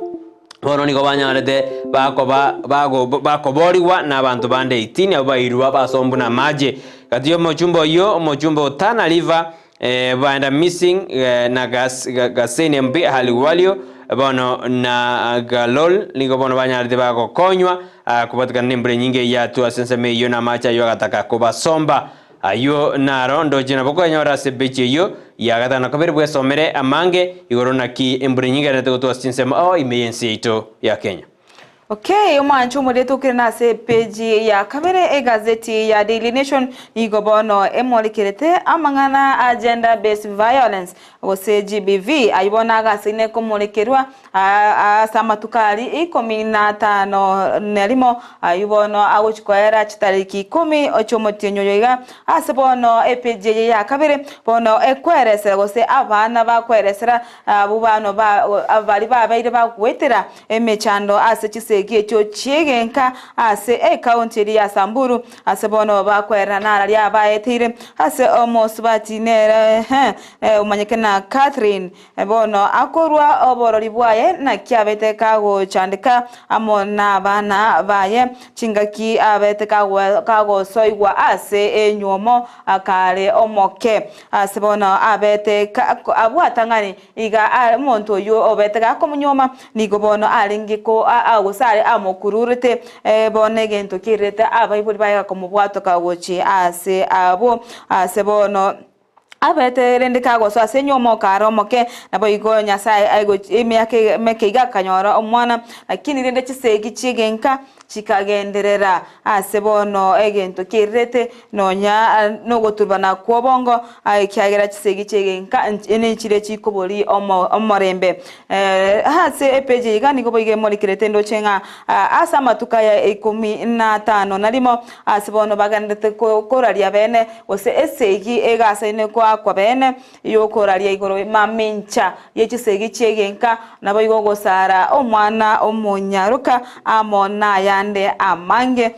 bono niko banyarete bakoboriwa na abantu bande 18 abairwa basombuna maje katiyo mochumbo Tana River baenda missing na gaseni mbi haliwalio bono na galol niko bono banyarete bakokonywa kubatika nembure nyinge ya tua senseme yo na macha yo gataka kubasomba ayo naro ndojina boko nyora sebechi yo yagata nakabere bwe somere amange igorona ki embure nyinga na to sinsema imeyensi ito ya Kenya. Okay, umanchu muletu kirina se page ya kabere e gazeti ya Daily Nation igobono emolikirete amangana agenda based violence ose GBV ayibona gasine komulekerwa samatukali 15 nelimo ayibono aguchikoera chitariki 10 ochomotinyoyoiga asebono e page ya kabere bono ekwerese gose abana bakweresera abubano ba abali babaire bagwetera emechando ase chise gecho chigenka ase county ya Samburu ase bono bakwera nara lya baetire ase omosubati ne umanyekena Catherine bono akorwa oborori bwaye na kyabete kago chandika amona bana baye chingaki abete kago soigwa ase enyomo akale omoke ase bono abete abwatangani iga monto yo obete kakomunyoma nigo bono alingiko agusare amokururete bone gento kirete abaibuli baya komubwato kagochi ase abo ase bono abete rende kago so ase nyomo karo moke nabo igo Nyasaye aigo emyake mekeiga kanyora omwana lakini rende chisegi chigenka chikagenderera ase bono egento kirete nonya nogoturbana kwobongo kyagera chisegi chigenka ene chire chikobori omorembe ase epeje igani go boige molikirete ndo chenga asa matuka ya 15 nalimo ase bono bagandete koraria bene ose esegi egasa ine kwa bene yokoraria igoro mamincha yechisegi chigenka nabo igo gosara omwana omunyaruka amona yande amange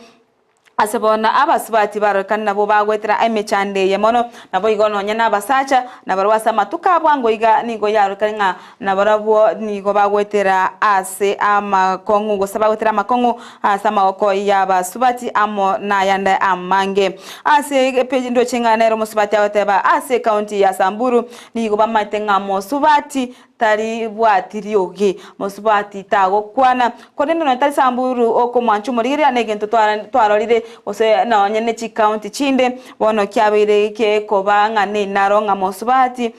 asebona abasubati barakana nabo bagwetera emechande yemono nabo igono nyana basacha nabarwasa matuka bwango iga nigo yarukanka nabarabo nigo bagwetera ase amakongu gosaba gwetera amakongu asama oko yabasubati amo nayanda amange ase page ndo chinganero musubati awateba ase county ya Samburu nigo bamatenga musubati tari bwatiri oge musubati tago kwana kodendo no tari Samburu oko mwanchu murire anegento twarorire ose na nyene chi county chinde bono kyabire ke kobanga ne naronga musubati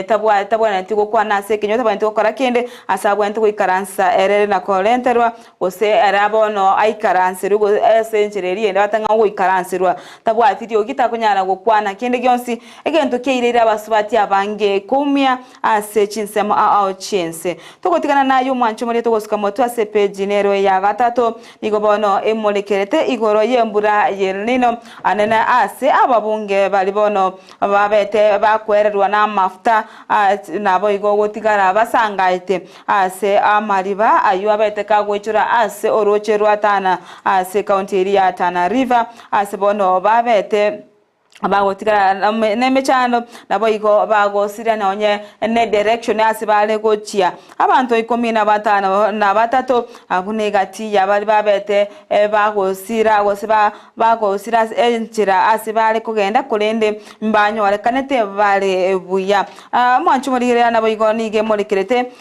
tabwa na tigo kwana se kinyo tabwa ntiko kora kende asabwa ntiko ikaransa erere na kolenterwa ose arabono aikaranse rugo esenchereri ende batanga ngo ikaransirwa tabwa atiri ogita kunyara go kwana kende gyonsi egento keirira abasubati abange kumya ase chinsemo au chinse tugotikana nayo mwancho muri tugosika moto ase page nero ya gatatu nigo bono emolekerete igoro yembura yelnino anena ase ababunge bali bono babete bakwererwa na mafuta nabo igo gotigara basangaite ase amariba ayo abete kagwechura ase oroche rwatana ase county area Tana River ase bono babete abagotigara nemechano nabo igo bagosira nonye ne direction asibale gochia abantu 15 na batatu abunegati yabali babete bagosira gosiba bagosira enchira asibale kugenda kulende mbanyo alekanete bale buya mwanchu muri nabo igo nige molikirete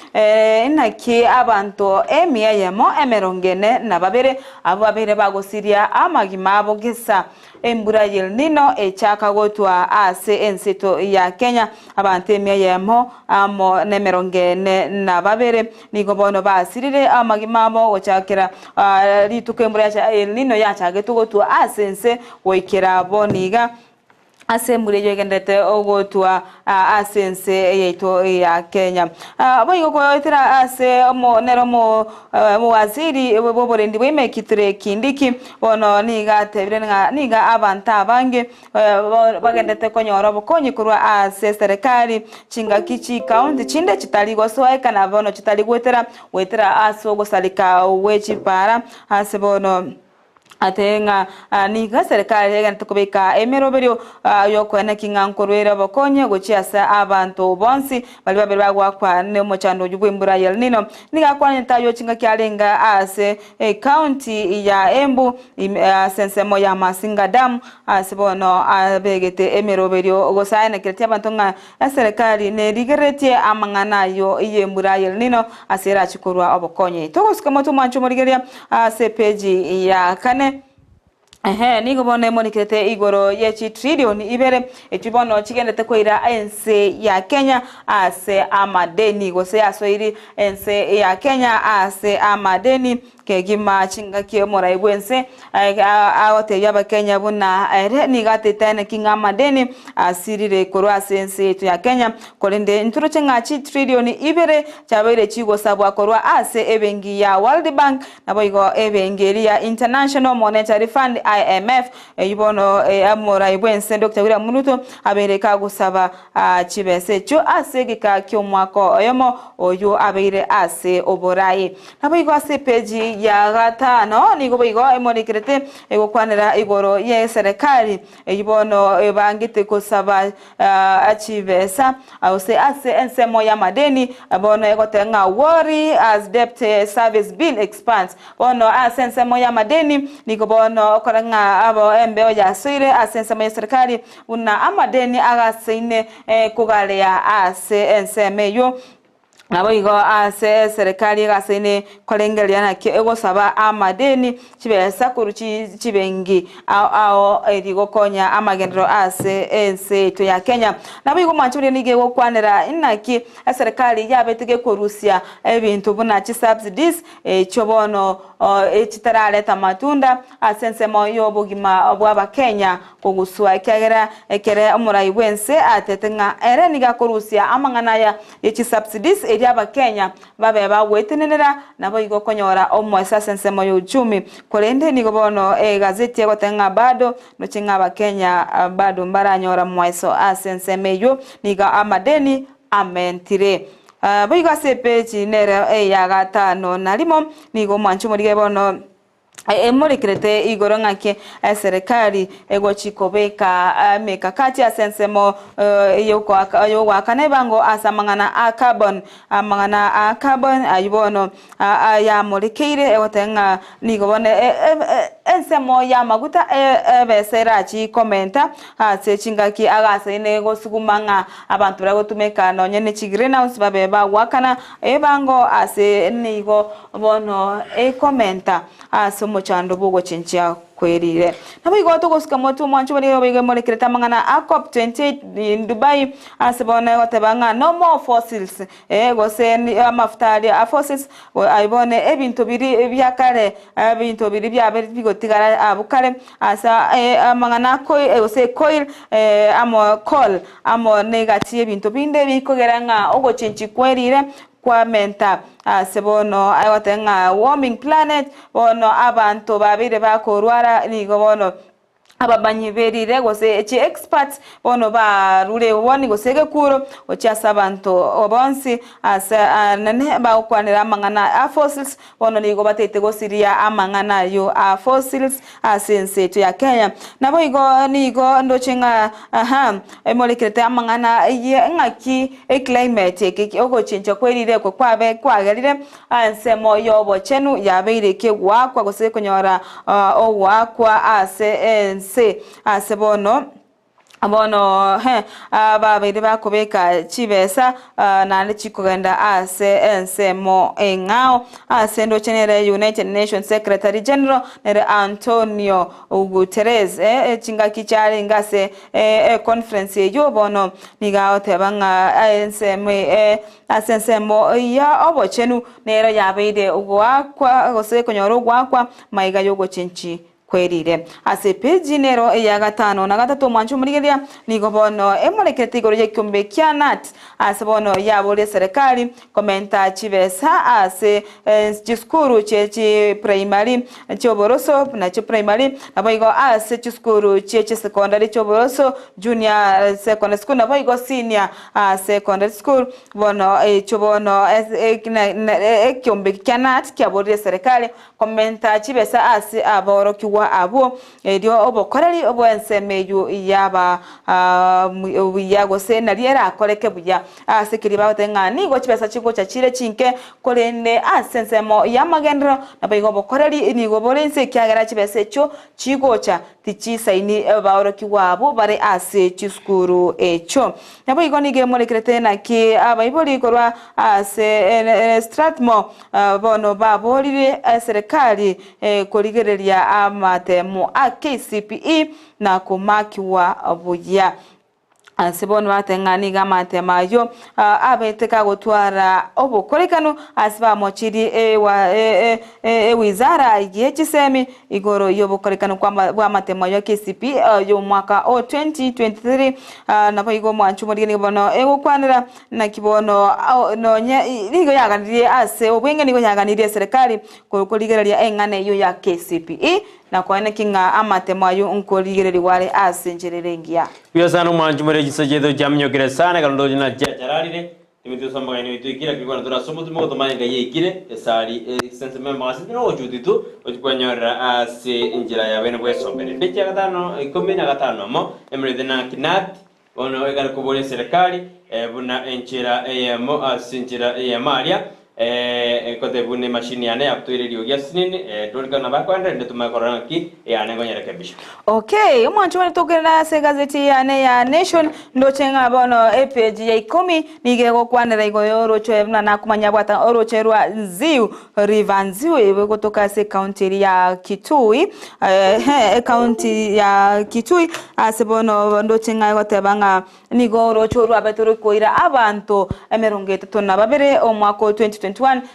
inaki abantu emiyemo emerongene na babere abo babere bagosiria amagima abo gisa embura yelnino chakagotwa ase ensito ya Kenya abantu emiyemo amo nemerongene na babere nigo bono basirire amagimamo ochakira litukembura ya elnino yachagetugotwa ase ense oikera boniga ase muri yegendete ogotwa asense yeito ya Kenya abo igo itira ase mo neromo waziri boborendi bwemekitire kindiki bono niga tebire niga abanta bange bagendete konyora bokonyi kurwa ase serikali chinga kichi county chinde chitaligo soeka na bono chitaligwetera wetera aso gosalika wechipara ase bono atenga niga serikali yegante kubika emeroberio yokwena kingankorwera bokonye gochiasa abantu bonsi bali babiri bagwakwa ne mochando jubwembura yelnino niga kwanyita yo chinga kyalenga ase county ya Embu sensemo ya Masinga Dam asibono abegete emeroberio gosaina kirtia bantonga serikali ne rigeretie amangana yo yembura yelnino asera chikurwa obokonye togoskamoto mancho morigeria ase page ya kane nigo bone monikete igoro yechi trillion ibere echibono chigendete koira ense ya Kenya ase amadeni gose asoiri ense ya Kenya ase amadeni kegima chinga kiemora igwense awote yaba Kenya buna nigate tene kinga madeni asirire korwa sense ya Kenya kolende nturo chenga chi trillion ibere chabere chigo sabwa korwa ase ebengi ya World Bank naboigo ebengeri ya International Monetary Fund IMF ibono amora igwense Dr. William Munuto abereka gusaba chibese cho asegika kyomwako oyomo oyo abeire ase oborai naboigo ase page ya gatano nigo bigo emonikirete egokwanira igoro ye serikali ibono bangite kusaba achivesa ause ase ensemo ya madeni bono egotenga worry as debt service bill expands bono ase ensemo ya madeni nigo bono koranga abo embeo ya sire ase ensemo ya serikali una amadeni agaseine kugalea ase ensemeyo nabo igo ase serikali gasene kolengelia na ego saba amadeni chibesa kuruchi chibengi ao edigo konya amagendro ase ense to ya Kenya nabo igo manchuri nige go kwanera inaki serikali yabetege korusia ebintu buna chi subsidies chobono echitarale tamatunda asense moyo bugima obwa Kenya kuguswa kyagera ekere omurai wense atetenga ere niga korusia amangana ya echi subsidies aba Kenya babe bagwetenera nabo igo konyora omwesa sense moyo uchumi kolende nigo bono gazeti yagotenga bado no chinga aba Kenya bado mbaranyora mweso asense meyo niga amadeni amentire boigo ase page nere ya gatano nalimo nigo mwanchu muri bono emolikirete igoro ngake serikali egochikobeka mekakati asensemo yo wakane bango asamangana a carbon ayibono ya molikire egotenga nigobone ensemo ya maguta besera chi komenta ase chingaki agase nego sugumanga abantu bagotumeka nonye ne greenhouse babeba wakana ebango ase nigo bono komenta ase mochando bugo chinchia kwerire nabo igoto gosika motu mwanchu bari bige muri kireta mangana a COP28 in Dubai asibone gotebanga no more fossils gose amaftari a fossils aibone ebintu biri byakare ebintu biri byabere bigotigara abukare asa mangana ko gose coil amo coal amo negati ebintu binde bikogeranga ogochenchi kwerire kwa menta sebono ayotenga warming planet bono abantu babire bakorwara nigo bono ababanyi berire gose echi experts bono barure woni gose gekuro ochiasa abantu obonsi asa nane bakwanira amangana a fossils bono nigo batete gosiria amangana yo a fossils asense to ya Kenya nabo igo nigo ndochenga emolekete amangana ye ngaki climate ke ogochenja kwerire ko kwabe kwagerire ansemo yobo chenu yabeire ke gwakwa gose konyora ogwakwa ase asebono abono babiri bakobeka chibesa nane chikogenda ase ensemo engao asendo chenere United Nations Secretary General nere Antonio Guterres chinga kichari ngase conference yo bono nigao tebanga asensemo ya obochenu nere yabeide ugwakwa gose konyoro ugwakwa maiga yogo chinchi kwerire ase page nero ya gatano na gatatu mwanchu murigeria nigo bono emolekete igoro ye kyombe kya nat ase bono yabole serikali komenta chibesa ase chiskuru chechi primary choboroso na chi primary nabo igo ase chiskuru chechi secondary choboroso junior secondary school nabo igo senior secondary school bono chobono kyombe kya nat kyabole serikali komenta chibesa ase aboro kiwa abo edio obokoreri obwensemeyu yaba yago se nariera akoreke buya asekiri batenga nigo chibesa chiko chachire chinke kolende asensemo yamagendro nabayigo bokoreri nigo borense kyagara chibesa cho chigocha tichisaini baoroki wabo bare ase chiskuru echo nabayigo nige molekrete na ki abayiboli korwa ase Stratmo bono babolire serikali koligereria amatemo a KCPE na kumakiwa buya asibon batengani gamatema yo abeteka gutwara obukorekano asiba mochiri wizara yechisemi igoro yo bukorekano kwa matema yo KCP yo mwaka 2023 na bayigo mwanchu muri bono egukwanira na kibono nonye ligo yaganiriye ase obwenge nigo yaganiriye serikali kuligereria engane yo ya KCPE na kwaene kinga amatema yo nkoligereri wale asenjererengia Biasano mwanchu muri gisajedo jamnyo kire sana kalondo jina jajararire timito samba gaino itukira kikwana dura somo tumo to manga yekire esari sense member asitino ojuditu ojikwanyora ase injira ya bene bwesombere pecha gatano ikomena gatano mo emredena kinat ono egara kubole serikali buna enchira mo asinjira ya maria kote bune machine yane aptoire rio gasinini dolka na bakwanda ndetuma korana ki yane ngonyera kebisho okay mwanchu wale tokera se gazeti yane ya Nation ndo chenga bono page ya 10 nigego kwanera igoyo rocho na kumanya bwata orocherwa nziu rivanziu ebe kutoka se county ya Kitui county ya Kitui asebono ndo chenga gotebanga nigo rocho rwabetoro koira abantu emerongete tona babere omwako 2021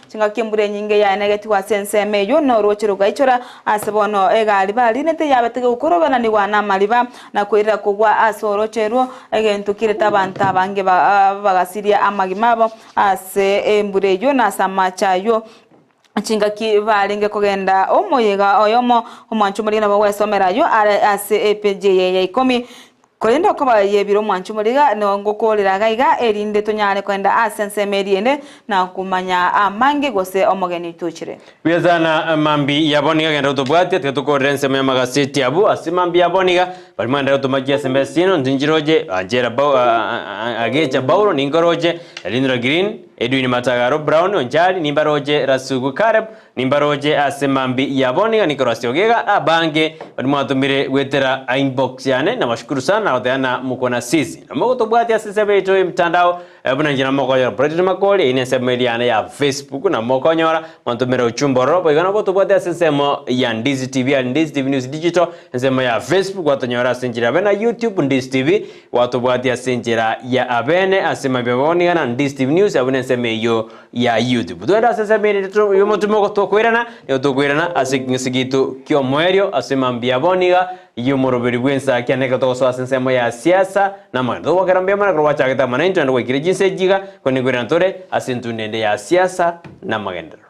chinga kimbure nyinge ya negative sense meyo no rochero gaichora asebono egali bali nete yabetege ukorobana ni wana maliba na koira kugwa asorochero egento kireta abantu abange bagasiria amagimabo ase embure yo na samacha yo chinga kivalinge kogenda omoyega oyomo omwanchu muri na bawesomera yo ase EPJ ya 10 Kolenda kwa yebiro mwanchu muriga no ngokolera gaiga erinde tonyane kwenda asense mediende na kumanya amange gose omogeni tuchire. Biazana mambi yaboniga genda utobwati tukorense mu magazeti abu asimambi yaboniga balimanda utomagia sembesino ndinjiroje ajera ageja baulo ningoroje Lindra Green Edwin Matagaro Brown onjali nimbaroje Rasugu Kareb nimbaroje asimambi yaboniga nikorasiogega abange balimwatumire wetera inbox yane na mashukuru sana na mkona sisi na mko tobwati asisebe ito mtandao buna njina mokonyora Brighton Makori ine sema iliana ya Facebook na mokonyora mantumira uchumboro boigana boto bode sema ya Ndizi TV ya Ndizi TV News Digital sema ya Facebook watonyora sinjira bena YouTube Ndizi TV watu bode sinjira ya abene asema beboni na Ndizi TV News abone sema yo ya YouTube tuenda sasa mimi yomo tumoko tokwirana yo tokwirana asigitu kyo mwerio asema mbiaboniga yumurubiri bw'Ensakia neka toso sema ya siasa na mando wakarambia mana kwa chaketa manento ndo wikire jinse jiga koni gwirantore asintu nende ya siasa na magendero.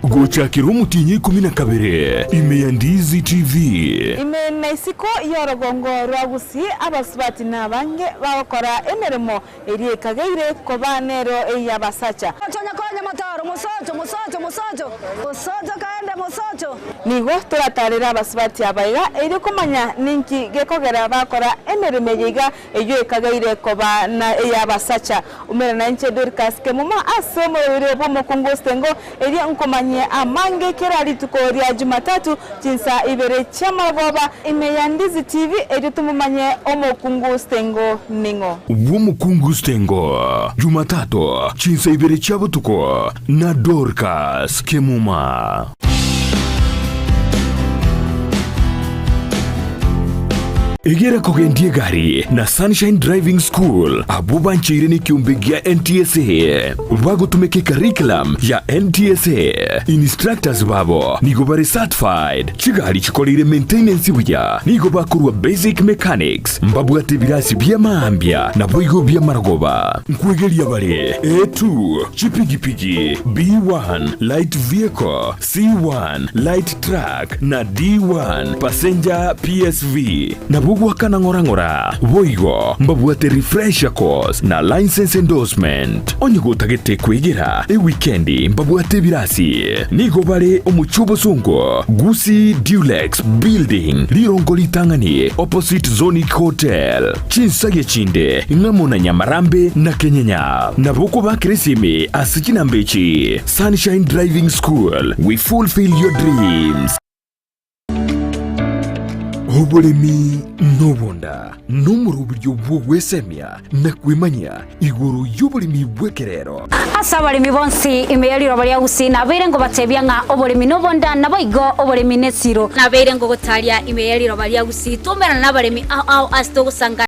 Gochakiro mutinyi 12 ime ya Ndizi TV ime na isiko yorogongo rwa Gusii abasubati nabange bakora emeremo eri kagaire kobanero yabasacha Konya mataro musocho kaende musocho nigo turatarira abasubati abaiga eri kumanya ninki gekogera bakora emeremo yiga eyo kagaire kobana yabasacha umera na nche Dorcas Kemuma asomo rebo mukungustengo eri nkomanye amange kerali tukoria Jumatatu jinsa ibere chama goba ime ya Ndizi TV eri tumumanye omukungustengo ningo Womukungustengo Jumatatu jinsa ibere chabo tuko na Dorcas Kemuma. Egera kogendie gari na Sunshine Driving School abuba nchire ni kiumbegia NTSA wago tumeke curriculum ya NTSA instructors babo nigo bare certified chigari chikolire maintenance buya nigo bakurwa basic mechanics mbabu atibirasi bya maambia na boigo bya maragoba nkwegelia bare A2 chipigipigi B1 light vehicle C1 light truck na D1 passenger PSV na wakana ngora boigo mbabuate refresher course na license endorsement onyigo tagete kwegera weekendi mbabuate birasi nigo bare omuchubo sungo Gusii Dulux building lirongo litangani opposite Zonic Hotel chinsage chinde ngamona Nyamarambe na Kenyenya na boko bakresime asikina mbechi Sunshine Driving School, we fulfill your dreams. Obolemi nobonda nomurubiryo bwogwesemya nakwimanya iguru y'obolemi bwekerero asa abalemi bonsi imeyaliro bali Gusii nabeire ngo batebya nga obolemi nobonda naboigo obolemi nesiro nabeire ngo gotalia imeyaliro bali Gusii tumera nabalemi aho asito gusanga